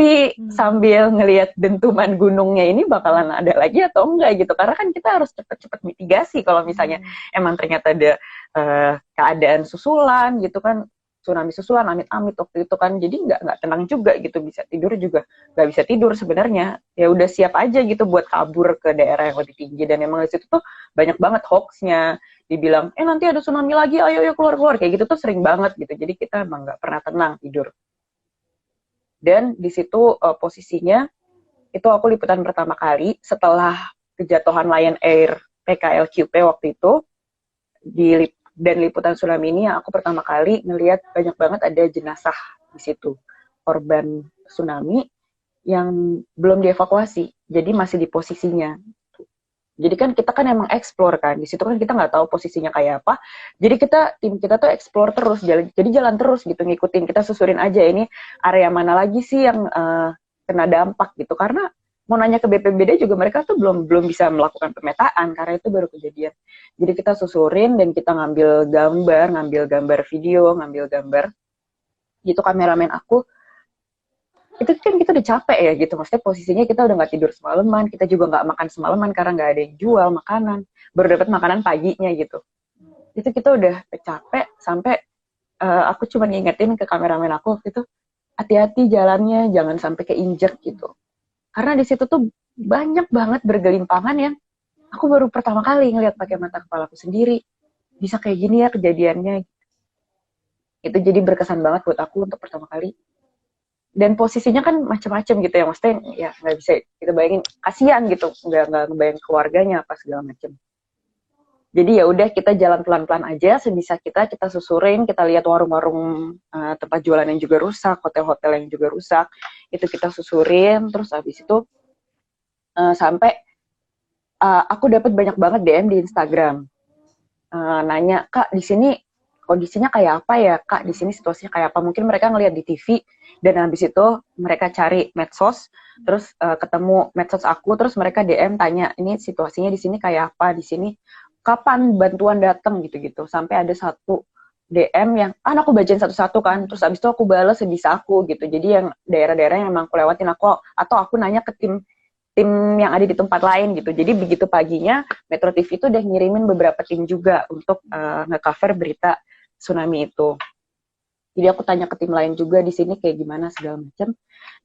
sambil ngelihat dentuman gunungnya ini bakalan ada lagi atau enggak gitu, karena kan kita harus cepet-cepet mitigasi kalau misalnya emang ternyata ada keadaan susulan gitu kan, tsunami susulan amit-amit waktu itu kan. Jadi nggak tenang juga gitu, bisa tidur juga nggak bisa tidur sebenarnya. Ya udah siap aja gitu buat kabur ke daerah yang lebih tinggi, dan emang di situ tuh banyak banget hoaxnya, dibilang nanti ada tsunami lagi, ayo keluar kayak gitu tuh sering banget gitu. Jadi kita emang nggak pernah tenang tidur. Dan di situ posisinya itu aku liputan pertama kali setelah kejatuhan Lion Air PKLQP waktu itu, dan liputan tsunami ini yang aku pertama kali ngelihat banyak banget ada jenazah di situ, korban tsunami yang belum dievakuasi, jadi masih di posisinya. Jadi kan kita kan emang explore kan, di situ kan kita nggak tahu posisinya kayak apa. Jadi tim kita tuh explore terus, jalan terus gitu, ngikutin, kita susurin aja ini area mana lagi sih yang kena dampak gitu. Karena mau nanya ke BPBD juga mereka tuh belum bisa melakukan pemetaan karena itu baru kejadian. Jadi kita susurin dan kita ngambil gambar video, ngambil gambar. Gitu kameramen aku, itu kan kita udah capek ya gitu, maksudnya posisinya kita udah nggak tidur semalaman, kita juga nggak makan semalaman karena nggak ada yang jual makanan, baru dapat makanan paginya gitu. Itu kita udah capek sampai aku cuma ngingetin ke kameramen aku waktu itu, hati-hati jalannya, jangan sampai keinjek gitu. Karena di situ tuh banyak banget bergelimpangan yang aku baru pertama kali ngeliat pakai mata kepalaku sendiri, bisa kayak gini ya kejadiannya. Itu jadi berkesan banget buat aku untuk pertama kali. Dan posisinya kan macam-macam gitu ya, maksudnya ya nggak bisa kita bayangin, kasihan gitu, nggak ngebayang keluarganya apa segala macam. Jadi ya udah kita jalan pelan-pelan aja, sebisa kita susurin, kita lihat warung-warung tempat jualan yang juga rusak, hotel-hotel yang juga rusak, itu kita susurin, terus habis itu sampai aku dapat banyak banget DM di Instagram, nanya, Kak di sini kondisinya kayak apa ya, Kak di sini situasinya kayak apa, mungkin mereka ngelihat di TV, dan habis itu mereka cari medsos, terus ketemu medsos aku, terus mereka DM tanya, ini situasinya di sini kayak apa, di sini kapan bantuan datang gitu-gitu. Sampai ada satu DM yang aku bacain satu-satu kan, terus abis itu aku balas sebisa aku gitu. Jadi yang daerah-daerah yang emang aku lewatin aku, atau aku nanya ke tim yang ada di tempat lain gitu. Jadi begitu paginya Metro TV itu udah ngirimin beberapa tim juga untuk nge-cover berita tsunami itu. Jadi aku tanya ke tim lain juga di sini kayak gimana segala macam.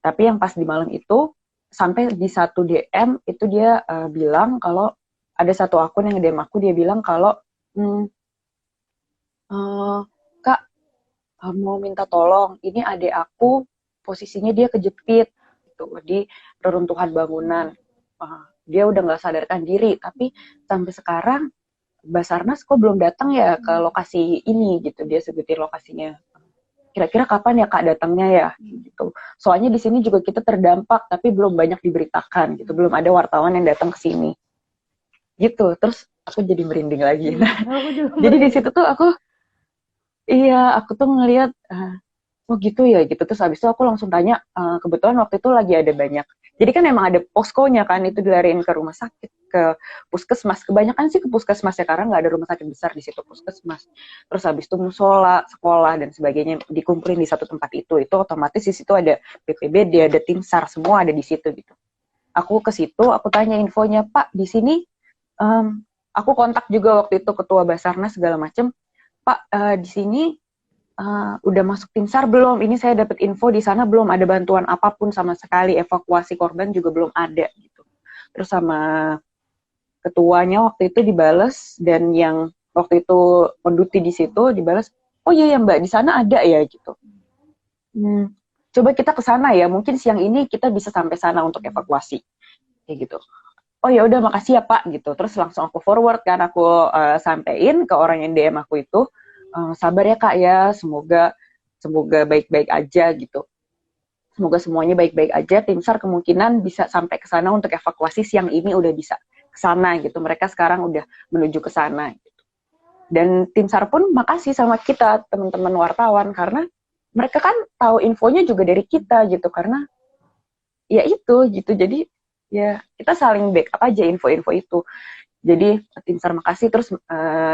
Tapi yang pas di malam itu sampai di satu DM itu dia bilang kalau ada satu akun yang DM aku, dia bilang kalau Kak mau minta tolong, ini adik aku posisinya dia kejepit gitu di reruntuhan bangunan, dia udah nggak sadarkan diri, tapi sampai sekarang Basarnas kok belum datang ya ke lokasi ini gitu, dia sebutin lokasinya. Kira-kira kapan ya Kak datangnya ya gitu. Soalnya di sini juga kita terdampak tapi belum banyak diberitakan gitu, belum ada wartawan yang datang ke sini. Gitu. Terus aku jadi merinding lagi. Nah, jadi di situ tuh aku tuh ngelihat oh gitu ya gitu. Terus habis itu aku langsung tanya, kebetulan waktu itu lagi ada banyak. Jadi kan emang ada poskonya kan, itu dilariin ke rumah sakit, ke puskesmas. Kebanyakan sih ke puskesmas ya, karena nggak ada rumah sakit besar di situ, puskesmas. Terus habis itu musola, sekolah, dan sebagainya dikumpulin di satu tempat itu. Itu otomatis di situ ada BPBD, ada tim SAR, semua ada di situ gitu. Aku ke situ, aku tanya infonya, Pak, di sini, aku kontak juga waktu itu ketua Basarnas segala macem, Pak, di sini udah masuk tim SAR belum? Ini saya dapat info di sana belum ada bantuan apapun sama sekali, evakuasi korban juga belum ada gitu. Terus sama ketuanya waktu itu dibales, dan yang waktu itu menduti di situ dibales, oh iya ya Mbak, di sana ada ya gitu. Coba kita ke sana ya, mungkin siang ini kita bisa sampai sana untuk evakuasi kayak gitu. Oh ya udah makasih ya Pak gitu. Terus langsung aku forward kan, aku sampein ke orang yang DM aku itu, sabar ya Kak ya, semoga baik-baik aja gitu. Semoga semuanya baik-baik aja. Tim SAR kemungkinan bisa sampai ke sana untuk evakuasi siang ini, udah bisa ke sana gitu. Mereka sekarang udah menuju ke sana gitu. Dan tim SAR pun makasih sama kita, teman-teman wartawan, karena mereka kan tahu infonya juga dari kita gitu, karena ya itu gitu. Jadi ya kita saling backup aja info-info itu. Jadi tim SAR makasih, terus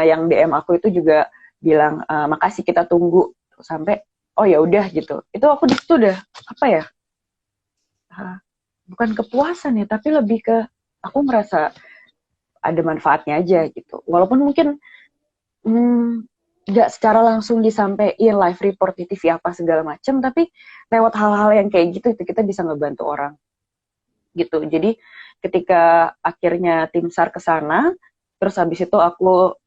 yang DM aku itu juga bilang makasih, kita tunggu sampai oh ya udah gitu. Itu aku di situ udah apa ya? Bukan kepuasan ya, tapi lebih ke aku merasa ada manfaatnya aja gitu. Walaupun mungkin nggak secara langsung disampaikan live report di TV apa segala macam, tapi lewat hal-hal yang kayak gitu itu kita bisa ngebantu orang gitu. Jadi ketika akhirnya tim SAR ke sana, terus habis itu aku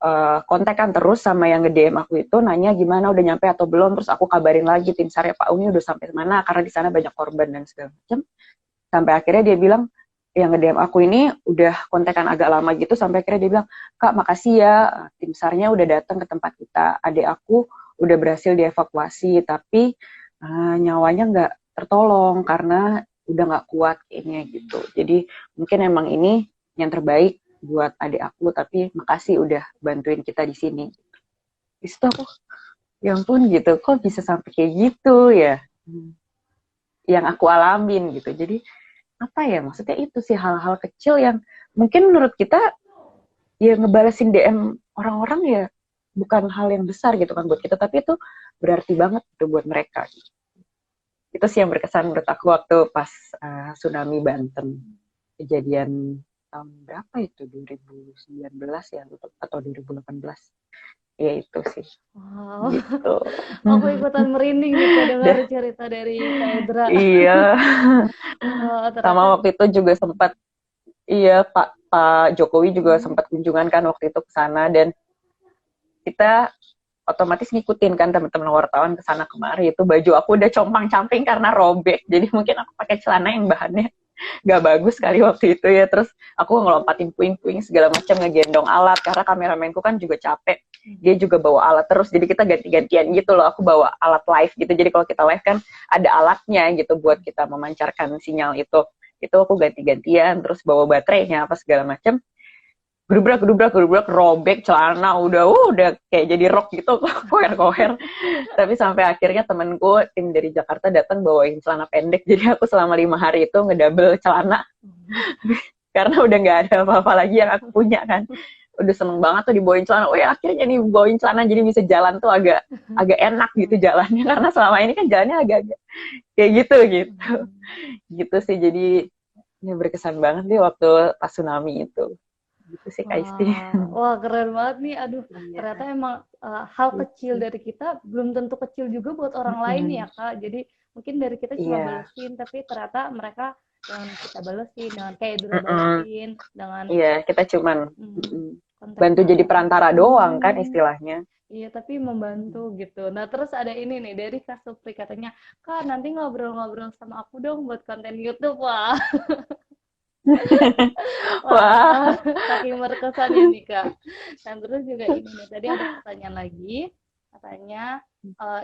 kontakkan terus sama yang nge-DM aku itu, nanya gimana udah nyampe atau belum, terus aku kabarin lagi tim SAR ya Pak Uni udah sampai mana, karena di sana banyak korban dan segala macam. Sampai akhirnya dia bilang, yang nge-DM aku ini udah kontekan agak lama gitu, sampai akhirnya dia bilang, Kak makasih ya, tim SAR-nya udah datang ke tempat kita, adik aku udah berhasil dievakuasi, tapi nyawanya nggak tertolong karena udah nggak kuat kayaknya gitu. Jadi mungkin emang ini yang terbaik buat adik aku, tapi makasih udah bantuin kita di sini. Di situ aku, ya ampun gitu, kok bisa sampai kayak gitu ya, yang aku alamin gitu. Jadi apa ya, maksudnya itu sih hal-hal kecil yang mungkin menurut kita ya ngebalesin DM orang-orang ya bukan hal yang besar gitu kan buat kita, tapi itu berarti banget itu buat mereka. Itu sih yang berkesan menurut aku waktu pas tsunami Banten, kejadian tahun berapa itu, 2019 ya atau 2018 ya, itu sih. Wow, gitu. aku ikutan merinding nih kok dengar cerita dari Kak Edra. Iya. Sama Ternyata waktu itu juga sempat, iya Pak Jokowi juga sempat kunjungan kan waktu itu ke sana, dan kita otomatis ngikutin kan teman-teman wartawan ke sana kemari. Itu baju aku udah compang-camping karena robek, jadi mungkin aku pakai celana yang bahannya nggak bagus kali waktu itu ya. Terus aku ngelompatin puing-puing segala macam, ngegendong alat karena kameramenku kan juga capek, dia juga bawa alat terus, jadi kita ganti-gantian gitu loh. Aku bawa alat live gitu, jadi kalau kita live kan ada alatnya gitu buat kita memancarkan sinyal itu aku ganti-gantian, terus bawa baterainya apa segala macam. Gedubrak gedubrak gedubrak, robek celana, udah kayak jadi rock gitu, koher-koher. Tapi sampai akhirnya temenku tim dari Jakarta datang bawain celana pendek, jadi aku selama 5 hari itu ngedouble celana karena udah nggak ada apa-apa lagi yang aku punya kan. Udah seneng banget tuh dibawain celana. Oh ya, akhirnya nih bawain celana jadi bisa jalan tuh agak agak enak gitu jalannya, karena selama ini kan jalannya agak-agak kayak gitu gitu sih. Jadi ini berkesan banget nih waktu pas tsunami itu gitu sih Kak Isti. Wah, keren banget nih. Aduh, ternyata emang hal kecil Gitu. dari kita belum tentu kecil juga buat orang lain ya, Kak. Jadi mungkin dari kita cuma Iya. balesin, tapi ternyata mereka dengan kita balesin, dengan kayak Dura balesin, dengan Iya, kita cuman konteks bantu jadi sama. perantara doang kan istilahnya. Iya, tapi membantu gitu. Nah, terus ada ini nih dari Kak Supri katanya, Kak, nanti ngobrol-ngobrol sama aku dong buat konten YouTube. Wah, Wah, wah, saking berkesannya nih, Kak. Dan terus juga ini nih, tadi ada pertanyaan lagi, katanya eh,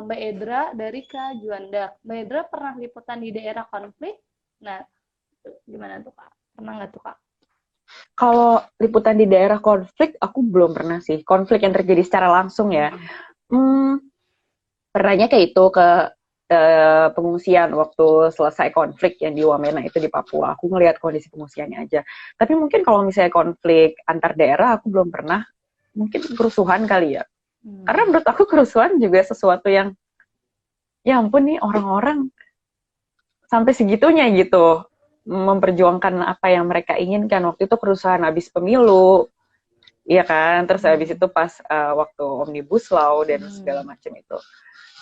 Mbak Edra dari Kak Juanda. Mbak Edra pernah liputan di daerah konflik? Nah, gimana tuh, Kak? Pernah nggak tuh, Kak? kalau liputan di daerah konflik aku belum pernah sih. Konflik yang terjadi secara langsung ya. Hmm, pernahnya kayak itu ke pengungsian waktu selesai konflik yang di Wamena itu di Papua. Aku ngelihat kondisi pengungsiannya aja. Tapi mungkin kalau misalnya konflik antar daerah aku belum pernah. Mungkin kerusuhan kali ya. Karena menurut aku kerusuhan juga sesuatu yang ya ampun nih orang-orang sampai segitunya gitu memperjuangkan apa yang mereka inginkan. Waktu itu kerusuhan habis pemilu, iya kan, terus habis itu pas waktu Omnibus Law dan segala macam itu.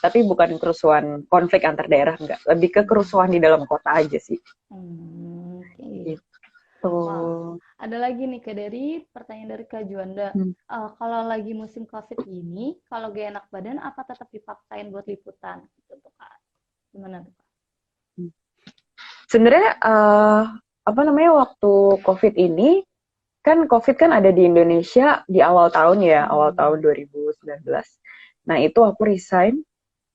Tapi bukan kerusuhan konflik antar daerah, enggak, lebih ke kerusuhan di dalam kota aja sih. Oke. Gitu. Wah, ada lagi nih Kak dari pertanyaan dari Kak Juanda. Kalau lagi musim COVID ini, kalau gak enak badan, apa tetap dipaksain buat liputan? Gitu tuh Kak. Gimana tuh Kak? Sebenarnya apa namanya waktu COVID ini kan COVID kan ada di Indonesia di awal tahun ya, awal tahun 2019. Nah itu aku resign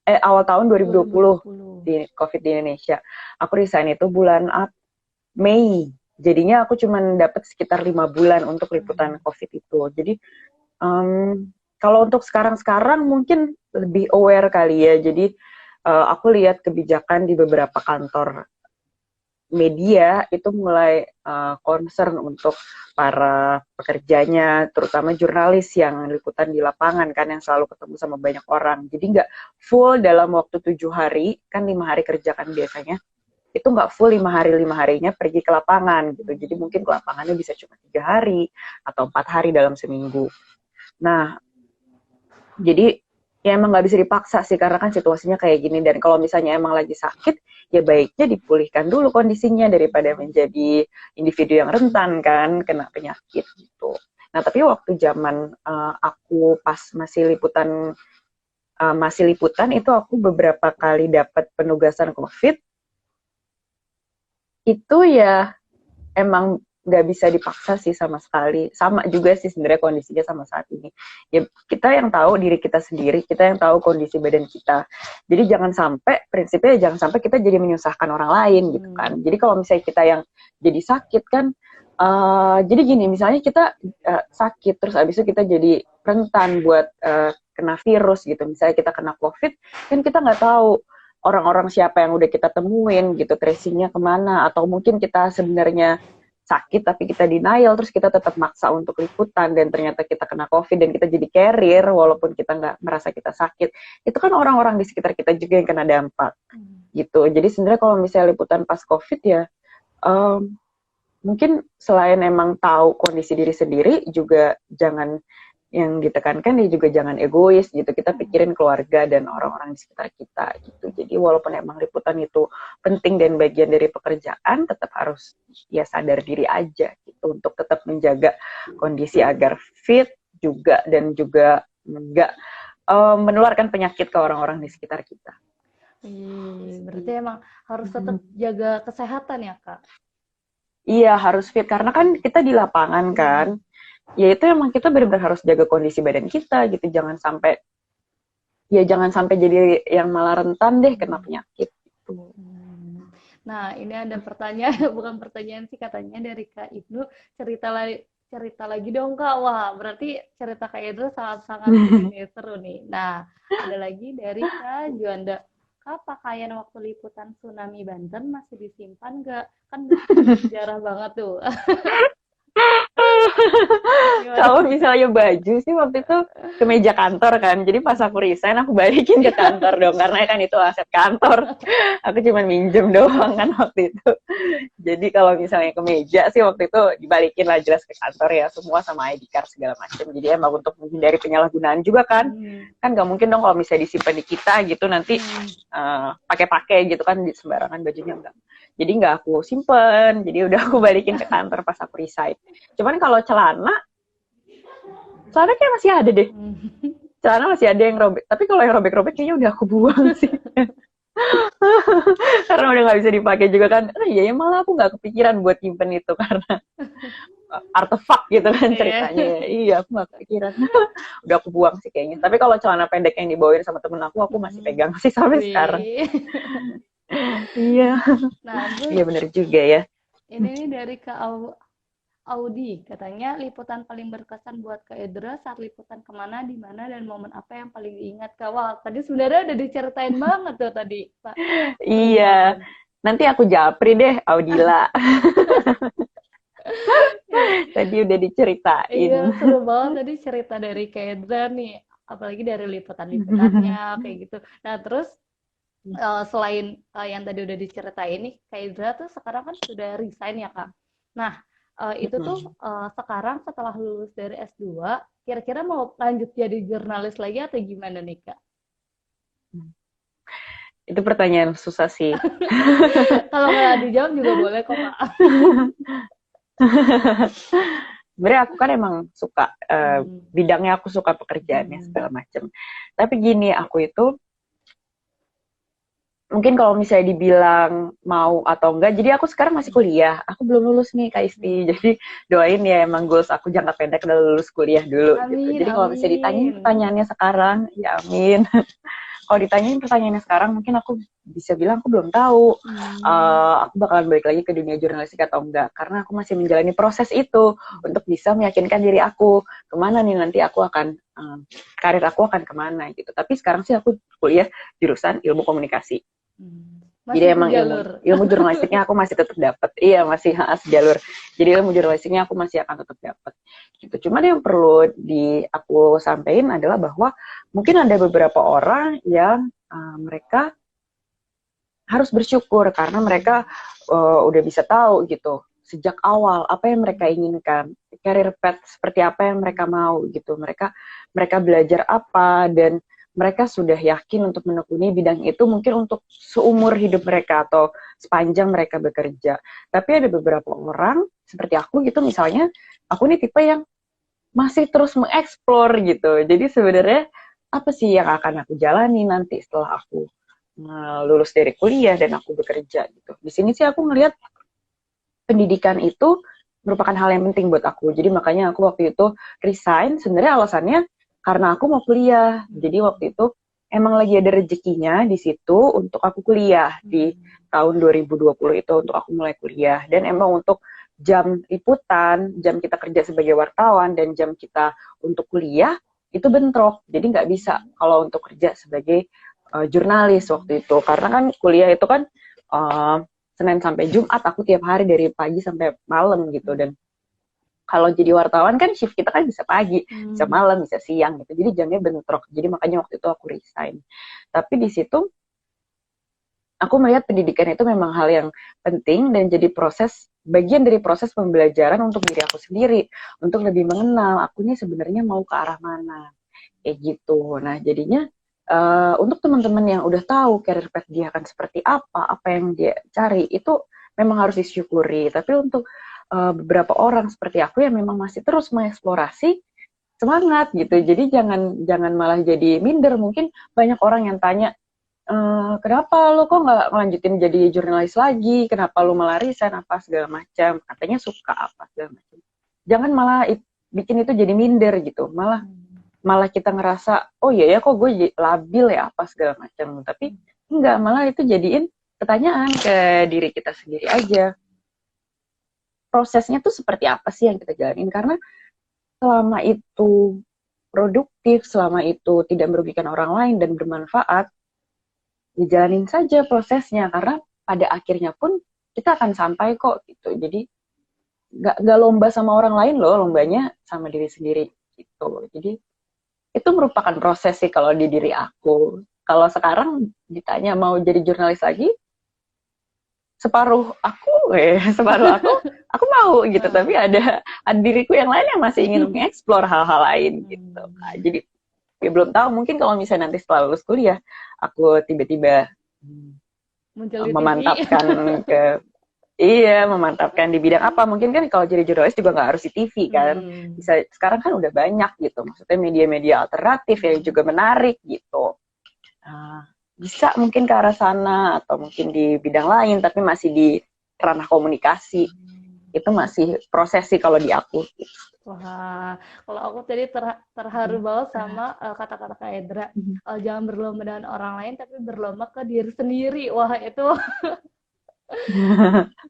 awal tahun 2020 di COVID di Indonesia. Aku resign itu bulan Mei. Jadinya aku cuma dapat sekitar 5 bulan untuk liputan COVID itu. Jadi kalau untuk sekarang mungkin lebih aware kali ya. Jadi aku lihat kebijakan di beberapa kantor media itu mulai concern untuk para pekerjanya, terutama jurnalis yang liputan di lapangan kan, yang selalu ketemu sama banyak orang. Jadi nggak full dalam waktu 7 hari, kan 5 hari kerja kan biasanya, itu nggak full 5 hari, 5 harinya pergi ke lapangan gitu. Jadi mungkin ke lapangannya bisa cuma 3 hari atau 4 hari dalam seminggu. Nah, jadi ya emang nggak bisa dipaksa sih karena kan situasinya kayak gini. Dan kalau misalnya emang lagi sakit, ya baiknya dipulihkan dulu kondisinya daripada menjadi individu yang rentan kan kena penyakit gitu. Nah tapi waktu zaman aku pas masih liputan itu aku beberapa kali dapat penugasan COVID. Itu ya emang nggak bisa dipaksa sih sama sekali. Sama juga sih sebenarnya kondisinya sama saat ini. Ya kita yang tahu diri kita sendiri, kita yang tahu kondisi badan kita. Jadi jangan sampai, prinsipnya jangan sampai kita jadi menyusahkan orang lain gitu kan. Jadi kalau misalnya kita yang jadi sakit kan, jadi gini, misalnya kita sakit, terus abis itu kita jadi rentan buat kena virus gitu. Misalnya kita kena COVID, kan kita nggak tahu orang-orang siapa yang udah kita temuin gitu, tracingnya kemana, atau mungkin kita sebenarnya sakit tapi kita denial, terus kita tetap maksa untuk liputan dan ternyata kita kena COVID dan kita jadi carrier walaupun kita nggak merasa kita sakit. Itu kan orang-orang di sekitar kita juga yang kena dampak gitu. Jadi sebenarnya kalau misalnya liputan pas COVID ya mungkin selain emang tahu kondisi diri sendiri, juga jangan yang ditekankan ya juga jangan egois gitu. Kita pikirin keluarga dan orang-orang di sekitar kita gitu. Jadi walaupun emang liputan itu penting dan bagian dari pekerjaan, tetap harus ya sadar diri aja gitu untuk tetap menjaga kondisi agar fit juga dan juga enggak menularkan penyakit ke orang-orang di sekitar kita. Berarti emang harus tetap Mhm. jaga kesehatan ya, Kak? Iya, harus fit karena kan kita di lapangan kan. Ya itu emang kita benar-benar harus jaga kondisi badan kita gitu. Jangan sampai jadi yang malah rentan deh kena penyakit gitu. Hmm. Nah, ini ada pertanyaan, bukan pertanyaan sih, katanya dari Kak Ibnu, cerita lagi dong Kak. Wah, berarti cerita Kak Ibnu sangat-sangat ini nih, seru nih. Nah, ada lagi dari Kak Juanda. Kak, pakaian waktu liputan tsunami Banten masih disimpan nggak? Kan bersejarah banget tuh. Gimana Kalau tuh Kak? misalnya baju sih waktu itu ke meja kantor kan. Jadi pas aku resign aku balikin ke kantor dong karena kan itu aset kantor. Aku cuma minjem doang kan waktu itu. Jadi kalau misalnya ke meja sih waktu itu dibalikin lah jelas ke kantor ya semua sama ID card segala macam. Jadi emang untuk menghindari penyalahgunaan juga kan. Hmm. Kan nggak mungkin dong kalau misalnya disimpan di kita gitu nanti Hmm. pakai-pakai gitu kan di sembarangan bajunya enggak. Jadi nggak aku simpen, jadi udah aku balikin ke kantor pas aku resign. Cuman kalau celana kayak masih ada deh. Hmm. Celana masih ada yang robek. Tapi kalau yang robek-robek kayaknya udah aku buang sih. Karena udah nggak bisa dipakai juga kan. Iya ya malah aku nggak kepikiran buat nyimpen itu karena artefak gitu kan Iya. ceritanya ya. Iya aku nggak kepikiran. Udah aku buang sih kayaknya. Tapi kalau celana pendek yang dibawain sama temen aku masih Hmm. pegang sih sampai sekarang. Wih. Iya, Nah, iya terus bener juga ya. ini nih dari Kak Audi, katanya liputan paling berkesan buat Kak Edra saat liputan kemana, di mana, dan momen apa yang paling diingat Kak? Wah, tadi sebenarnya udah diceritain banget tuh tadi, Pak. Seru Iya, banget. nanti aku japri deh Audila. Iya, Tadi udah diceritain. iya, seru banget tadi cerita dari Kak Edra nih, apalagi dari liputan-liputannya kayak gitu. Nah, terus selain yang tadi udah diceritain nih, Kak Edra tuh sekarang kan sudah resign ya Kak. Nah, itu tuh sekarang setelah lulus dari S2, kira-kira mau lanjut jadi jurnalis lagi atau gimana nih Kak? Itu pertanyaan susah sih. Kalau nggak dijawab juga boleh kok Kak. Sebenarnya aku kan emang suka Hmm. bidangnya, aku suka pekerjaannya Hmm. segala macam. Tapi gini, aku itu mungkin kalau misalnya dibilang mau atau enggak, jadi aku sekarang masih kuliah. Aku belum lulus nih Kak Isti. Jadi doain ya emang goals aku jangka pendek udah lulus kuliah dulu gitu. Amin, Jadi kalau misalnya ditanyain amin. pertanyaannya sekarang, ya amin. Kalau ditanyain pertanyaannya sekarang, mungkin aku bisa bilang aku belum tahu Hmm. aku bakalan balik lagi ke dunia jurnalistik atau enggak. Karena aku masih menjalani proses itu untuk bisa meyakinkan diri aku kemana nih nanti aku akan karir aku akan kemana gitu. Tapi sekarang sih aku kuliah jurusan ilmu komunikasi. Hmm. Jadi Masih emang ilmu sejalur. ilmu jurnalistiknya aku masih tetap dapat. Iya, masih sejalur. Jadi ilmu jurnalistiknya aku masih akan tetap dapat. Gitu. Cuman yang perlu aku sampaikan adalah bahwa mungkin ada beberapa orang yang mereka harus bersyukur karena mereka udah bisa tahu gitu sejak awal apa yang mereka inginkan, career path seperti apa yang mereka mau gitu. Mereka belajar apa dan mereka sudah yakin untuk menekuni bidang itu mungkin untuk seumur hidup mereka atau sepanjang mereka bekerja. Tapi ada beberapa orang seperti aku gitu misalnya, aku nih tipe yang masih terus mengeksplor gitu. Jadi sebenarnya apa sih yang akan aku jalani nanti setelah aku lulus dari kuliah dan aku bekerja gitu. Di sini sih aku ngelihat pendidikan itu merupakan hal yang penting buat aku. Jadi makanya aku waktu itu resign. Sebenarnya alasannya karena aku mau kuliah. Jadi waktu itu emang lagi ada rezekinya di situ untuk aku kuliah di tahun 2020 itu untuk aku mulai kuliah. Dan emang untuk jam liputan, jam kita kerja sebagai wartawan dan jam kita untuk kuliah itu bentrok. Jadi nggak bisa kalau untuk kerja sebagai jurnalis waktu itu. Karena kan kuliah itu kan uh, Senin sampai Jumat aku tiap hari dari pagi sampai malam gitu dan kalau jadi wartawan kan shift kita kan bisa pagi, bisa Hmm. malam, bisa siang gitu. Jadi jamnya bentrok. Jadi makanya waktu itu aku resign. Tapi di situ aku melihat pendidikan itu memang hal yang penting dan jadi bagian dari proses pembelajaran untuk diri aku sendiri, untuk lebih mengenal aku ini sebenarnya mau ke arah mana. Kayak gitu. Nah, jadinya untuk teman-teman yang udah tahu career path dia akan seperti apa yang dia cari, itu memang harus disyukuri. Tapi untuk beberapa orang seperti aku yang memang masih terus mengeksplorasi, semangat gitu. Jadi jangan malah jadi minder. Mungkin banyak orang yang tanya, kenapa lo kok nggak ngelanjutin jadi jurnalis lagi, kenapa lo malah resign apa segala macam, katanya suka apa segala macam. Jangan malah bikin itu jadi minder gitu, malah kita ngerasa oh iya ya kok gue labil ya apa segala macam, tapi enggak, malah itu jadiin pertanyaan ke diri kita sendiri aja, prosesnya tuh seperti apa sih yang kita jalanin, karena selama itu produktif, selama itu tidak merugikan orang lain dan bermanfaat, dijalanin saja prosesnya, karena pada akhirnya pun kita akan sampai kok gitu. Jadi nggak lomba sama orang lain loh, lombanya sama diri sendiri gitu. Jadi itu merupakan proses sih kalau di diri aku. Kalau sekarang ditanya mau jadi jurnalis lagi, separuh aku mau gitu, tapi ada diriku yang lain yang masih ingin mengeksplor hal-hal lain gitu. Nah, jadi ya belum tahu, mungkin kalau misalnya nanti setelah lulus kuliah aku tiba-tiba memantapkan memantapkan di bidang apa, mungkin kan kalau jadi jurnalis juga nggak harus di TV kan, bisa sekarang kan udah banyak gitu, maksudnya media-media alternatif yang juga menarik gitu. Bisa mungkin ke arah sana, atau mungkin di bidang lain tapi masih di ranah komunikasi. Itu masih proses sih kalau di aku gitu. Wah, kalau aku tadi terharu banget sama kata-kata Kak Edra. Jangan berlomba dengan orang lain, tapi berlomba ke diri sendiri. Wah, itu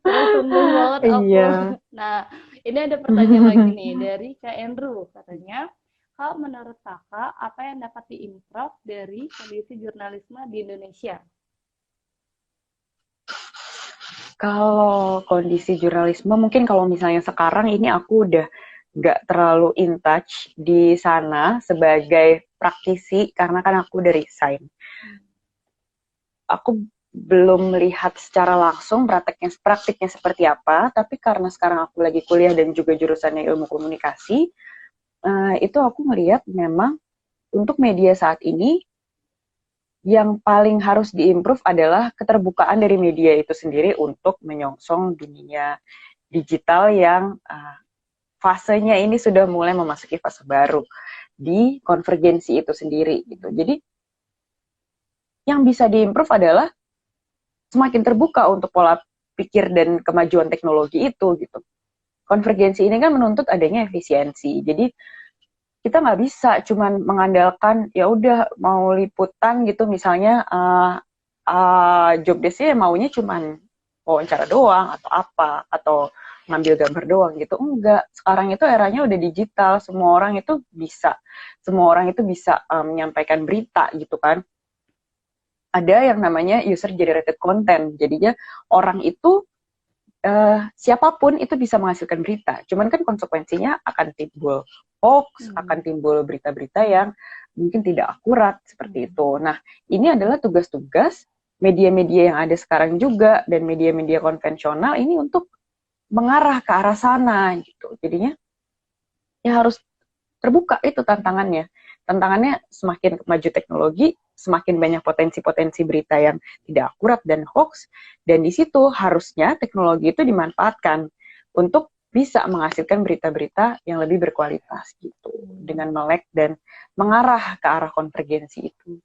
tersentuh banget aku. Iya. Nah, ini ada pertanyaan lagi nih dari Kak Andrew. Katanya, Kak, menurut Kakak, apa yang dapat diimprove dari kondisi jurnalisme di Indonesia? Kalau kondisi jurnalisme, mungkin kalau misalnya sekarang ini aku udah nggak terlalu in touch di sana sebagai praktisi, karena kan aku udah resign. Aku belum melihat secara langsung praktiknya seperti apa, tapi karena sekarang aku lagi kuliah dan juga jurusannya ilmu komunikasi, itu aku melihat memang untuk media saat ini yang paling harus diimprove adalah keterbukaan dari media itu sendiri untuk menyongsong dunia digital yang fasenya ini sudah mulai memasuki fase baru di konvergensi itu sendiri gitu. Jadi yang bisa diimprove adalah semakin terbuka untuk pola pikir dan kemajuan teknologi itu gitu. Konvergensi ini kan menuntut adanya efisiensi. Jadi kita nggak bisa cuman mengandalkan ya udah mau liputan gitu misalnya job desk-nya maunya cuman wawancara doang atau apa, atau ngambil gambar doang gitu. Enggak, sekarang itu eranya udah digital, semua orang itu bisa menyampaikan berita gitu kan. Ada yang namanya user generated content, jadinya orang itu siapapun itu bisa menghasilkan berita, cuman kan konsekuensinya akan timbul hoax, akan timbul berita-berita yang mungkin tidak akurat seperti itu. Nah, ini adalah tugas-tugas media-media yang ada sekarang juga dan media-media konvensional ini untuk mengarah ke arah sana gitu. Jadinya ya harus terbuka, itu tantangannya. Tantangannya semakin maju teknologi, semakin banyak potensi-potensi berita yang tidak akurat dan hoax, dan di situ harusnya teknologi itu dimanfaatkan untuk bisa menghasilkan berita-berita yang lebih berkualitas gitu, dengan melek dan mengarah ke arah konvergensi itu.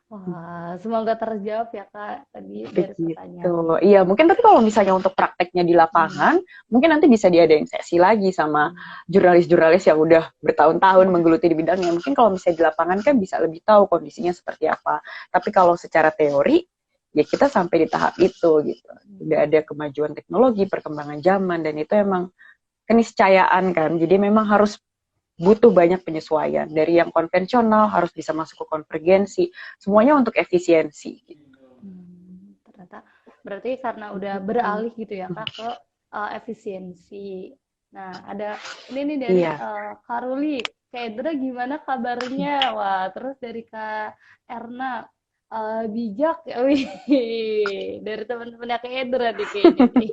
Wah, semoga terjawab ya Kak tadi dari pertanyaan. Iya, mungkin tapi kalau misalnya untuk prakteknya di lapangan, mungkin nanti bisa diadain sesi lagi sama jurnalis-jurnalis yang udah bertahun-tahun menggeluti di bidangnya. Mungkin kalau misalnya di lapangan kan bisa lebih tahu kondisinya seperti apa. Tapi kalau secara teori, ya kita sampai di tahap itu gitu. Udah ada kemajuan teknologi, perkembangan zaman, dan itu emang keniscayaan kan. Jadi memang harus butuh banyak penyesuaian. Dari yang konvensional harus bisa masuk ke konvergensi, semuanya untuk efisiensi. Ternyata berarti karena udah beralih gitu ya Kak ke efisiensi. Nah, ada ini nih dari Kak Ruli, Kak Edra gimana kabarnya? Wah, terus dari Kak Erna, bijak, wih, dari teman-temannya Kak Edra nih kayaknya nih.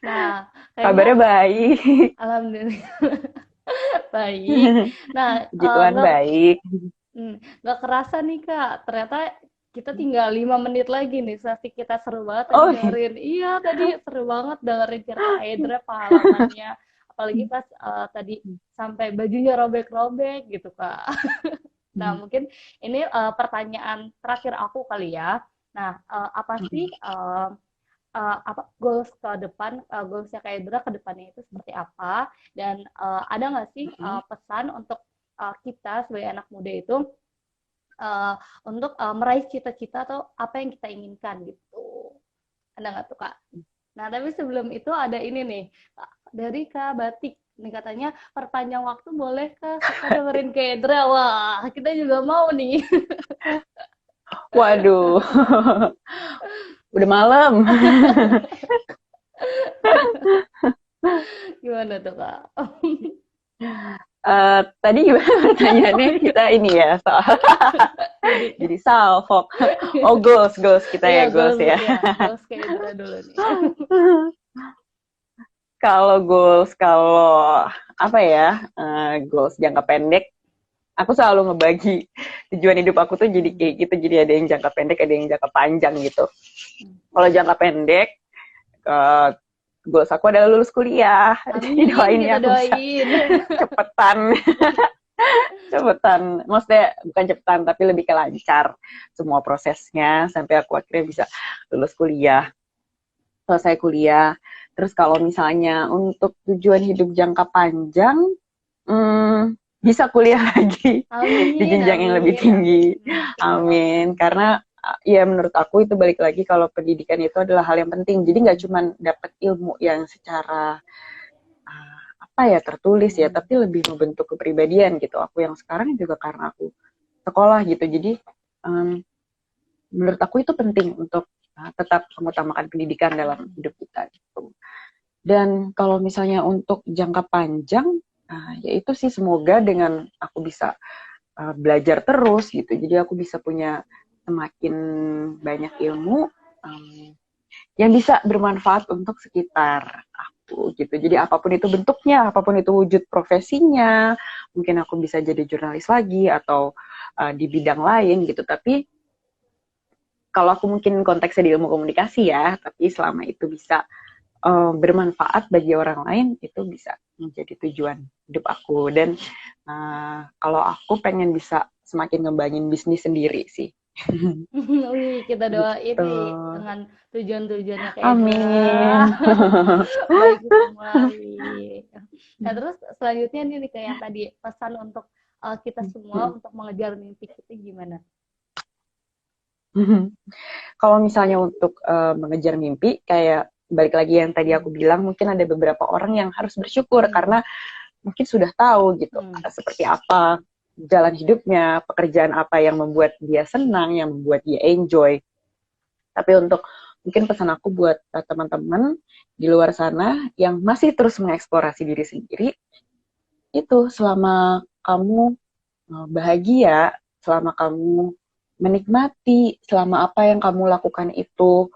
Nah, kabarnya baik. Alhamdulillah baik. Nah, baik. Nggak kerasa nih Kak, ternyata kita tinggal 5 menit lagi nih, sesi kita seru banget tadi dengerin. Iya, tadi seru banget dengerin cerita Edra, pengalamannya. Apalagi pas tadi sampai bajunya robek-robek gitu Kak. Nah, mungkin ini pertanyaan terakhir aku kali ya. Nah, apa sih apa goals ke depan, goalsnya Kak Edra ke depannya itu seperti apa? Dan ada nggak sih pesan untuk kita sebagai anak muda itu uh, untuk meraih cita-cita atau apa yang kita inginkan gitu? Ada nggak tuh Kak? Nah, tapi sebelum itu ada ini nih dari Kak Batik. Nih katanya perpanjang waktu boleh Kak? Kita dengerin Kak Edra. Wah, kita juga mau nih. Waduh, udah malam. Gimana tuh Kak? Tadi gimana pertanyaannya kita ini ya soal Jadi jadi salfok. Oh, goals kita iya ya, goals ya. goals Kak Edra dulu nih. Kalau apa ya, goals jangka pendek, aku selalu ngebagi tujuan hidup aku tuh jadi kayak gitu. Jadi ada yang jangka pendek, ada yang jangka panjang gitu. Kalau jangka pendek, goals aku adalah lulus kuliah. Jadi Amin, doain kita ya aku bisa doain. cepetan. Cepetan. Maksudnya bukan cepetan, tapi lebih ke lancar semua prosesnya sampai aku akhirnya bisa lulus kuliah, selesai kuliah. Terus kalau misalnya untuk tujuan hidup jangka panjang, bisa kuliah lagi di Amin, jenjang yang lebih amin, tinggi. amin. Kita doain. Amin. Karena ya menurut aku itu balik lagi kalau pendidikan itu adalah hal yang penting. Jadi nggak cuma dapat ilmu yang secara apa ya tertulis ya, tapi lebih membentuk kepribadian gitu. Aku yang sekarang juga karena aku sekolah gitu. Jadi menurut aku itu penting untuk tetap mengutamakan pendidikan dalam hidup kita gitu. Dan kalau misalnya untuk jangka panjang, ya itu sih semoga dengan aku bisa belajar terus gitu. Jadi aku bisa punya semakin banyak ilmu yang bisa bermanfaat untuk sekitar aku gitu. Jadi apapun itu bentuknya, apapun itu wujud profesinya, mungkin aku bisa jadi jurnalis lagi atau di bidang lain gitu. Tapi kalau aku mungkin konteksnya di ilmu komunikasi ya, tapi selama itu bisa bermanfaat bagi orang lain, itu bisa menjadi tujuan hidup aku. Dan kalau aku pengen bisa semakin ngembangin bisnis sendiri sih. Wih, kita doain Gitu. nih dengan tujuan-tujuannya Kak Edra. Amin. Baik sekali. Nah, terus selanjutnya nih kayak yang tadi pesan untuk kita semua untuk mengejar mimpi kita gimana? Kalau misalnya untuk mengejar mimpi, kayak balik lagi yang tadi aku bilang, mungkin ada beberapa orang yang harus bersyukur karena mungkin sudah tahu gitu seperti apa jalan hidupnya, pekerjaan apa yang membuat dia senang, yang membuat dia enjoy. Tapi untuk mungkin pesan aku buat teman-teman di luar sana yang masih terus mengeksplorasi diri sendiri, itu selama kamu bahagia, selama kamu menikmati, selama apa yang kamu lakukan itu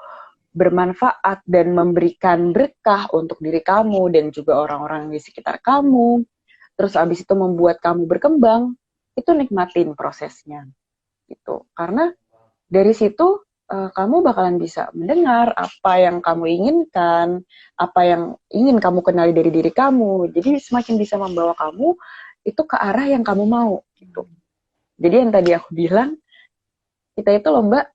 bermanfaat dan memberikan berkah untuk diri kamu dan juga orang-orang di sekitar kamu, terus abis itu membuat kamu berkembang, itu nikmatin prosesnya gitu. Karena dari situ kamu bakalan bisa mendengar apa yang kamu inginkan, apa yang ingin kamu kenali dari diri kamu. Jadi semakin bisa membawa kamu itu ke arah yang kamu mau gitu. Jadi yang tadi aku bilang, kita itu lomba,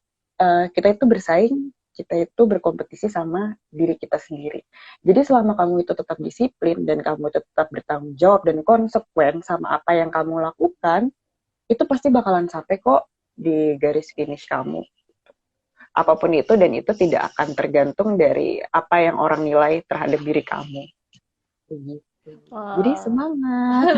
kita itu bersaing, kita itu berkompetisi sama diri kita sendiri. Jadi selama kamu itu tetap disiplin dan kamu tetap bertanggung jawab dan konsekuen sama apa yang kamu lakukan, itu pasti bakalan sampai kok di garis finish kamu. Apapun itu, dan itu tidak akan tergantung dari apa yang orang nilai terhadap diri kamu. Gitu. Jadi semangat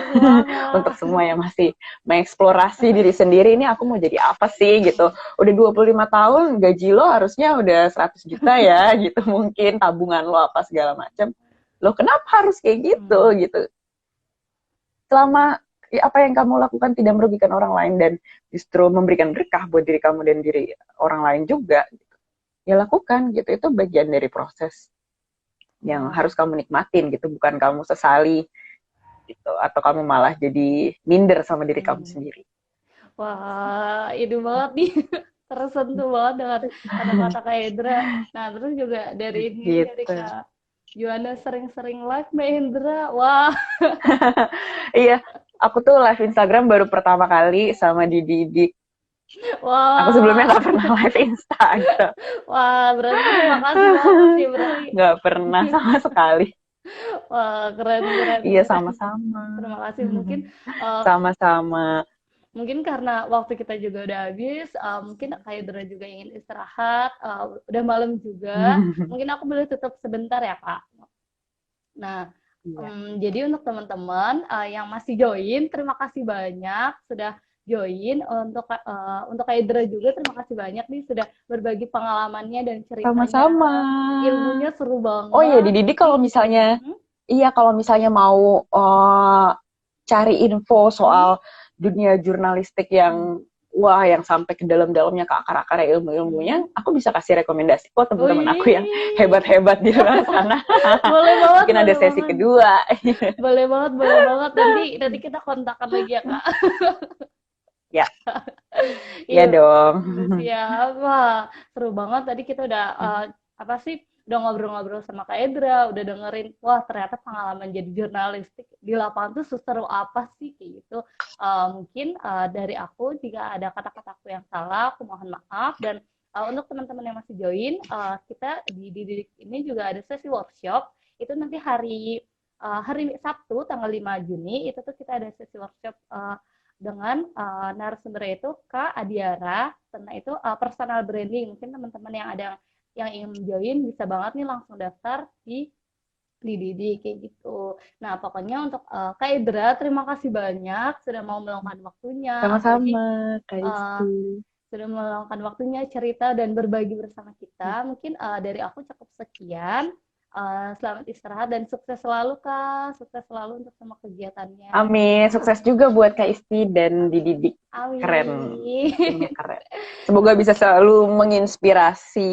untuk semua yang masih mengeksplorasi diri sendiri. Ini aku mau jadi apa sih gitu. Udah 25 tahun, gaji lo harusnya udah 100 juta ya gitu. Mungkin tabungan lo apa segala macam. Lo kenapa harus kayak gitu gitu. Selama apa yang kamu lakukan tidak merugikan orang lain dan justru memberikan berkah buat diri kamu dan diri orang lain juga gitu. Ya lakukan gitu. Itu bagian dari proses yang harus kamu nikmatin gitu, bukan kamu sesali gitu, atau kamu malah jadi minder sama diri kamu sendiri. Wah, ini banget nih. Tersentuh banget dengan kata-kata Kak Hendra. Nah, terus juga dari ini, Gitu. dari Kak Juana sering-sering live Mbak Hendra. Wah. Iya, Aku tuh live Instagram baru pertama kali sama Didi. Aku sebelumnya Wah, nggak pernah live Instagram. wah, berarti terima kasih banget sih, berarti. Nggak pernah sama sekali. Wah, keren, keren, Iya, keren. sama-sama. Terima kasih. Mungkin eh, Sama-sama. mungkin karena waktu kita juga udah habis, mungkin Kak Idra juga ingin istirahat, udah malam juga. Mungkin aku boleh tutup sebentar ya, Kak. Nah, Iya. jadi untuk teman-teman yang masih join, terima kasih banyak sudah join. Untuk Kak Idra juga terima kasih banyak nih sudah berbagi pengalamannya dan ceritanya. Sama-sama. Ilmunya seru Oh iya, banget. Didi kalau misalnya, Hmm? iya kalau misalnya mau cari info Hmm? soal dunia jurnalistik yang wah, yang sampai ke dalam-dalamnya ke akar-akar ilmu-ilmunya, Hmm? aku bisa kasih rekomendasi kok teman-teman aku yang Wih, hebat-hebat di luar sana. boleh banget, Mungkin ada boleh sesi banget. kedua. Boleh banget, boleh banget. Nanti kita kontakkan lagi ya, Kak. Ya, Iya, ya dong. siap. Wah, seru banget. Tadi kita udah apa sih? Udah ngobrol-ngobrol sama Kak Edra, udah dengerin, wah ternyata pengalaman jadi jurnalistik di lapangan tuh seseru apa sih kayak gitu. Mungkin dari aku jika ada kata-kataku yang salah, aku mohon maaf. Dan untuk teman-teman yang masih join, kita di Didik ini juga ada sesi workshop. Itu nanti hari Sabtu tanggal 5 Juni itu tuh kita ada sesi workshop dengan narasumber itu Kak Adiara, tentang itu personal branding. Mungkin teman-teman yang ingin join bisa banget nih langsung daftar di Didi kayak gitu. Nah, pokoknya untuk Kak Idra, terima kasih banyak sudah mau meluangkan waktunya, apalagi Sama-sama, Kak uh, Isti. sudah meluangkan waktunya cerita dan berbagi bersama kita. Mungkin dari aku cukup sekian. Selamat istirahat dan sukses selalu Kak. Sukses selalu untuk semua kegiatannya. Amin. Sukses juga buat Kak Isti dan Didik. Keren. Amin. Timnya keren. Semoga bisa selalu menginspirasi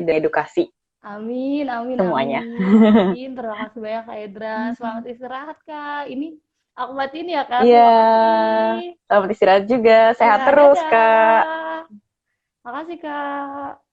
dan edukasi Amin, amin, semuanya. amin. Terima kasih banyak Kak Edra. Selamat istirahat Kak. Ini aku matiin ya Kak. Iya. Terima kasih. Selamat istirahat juga. Iya, Sehat terus, Kak. dadah. Makasih Kak.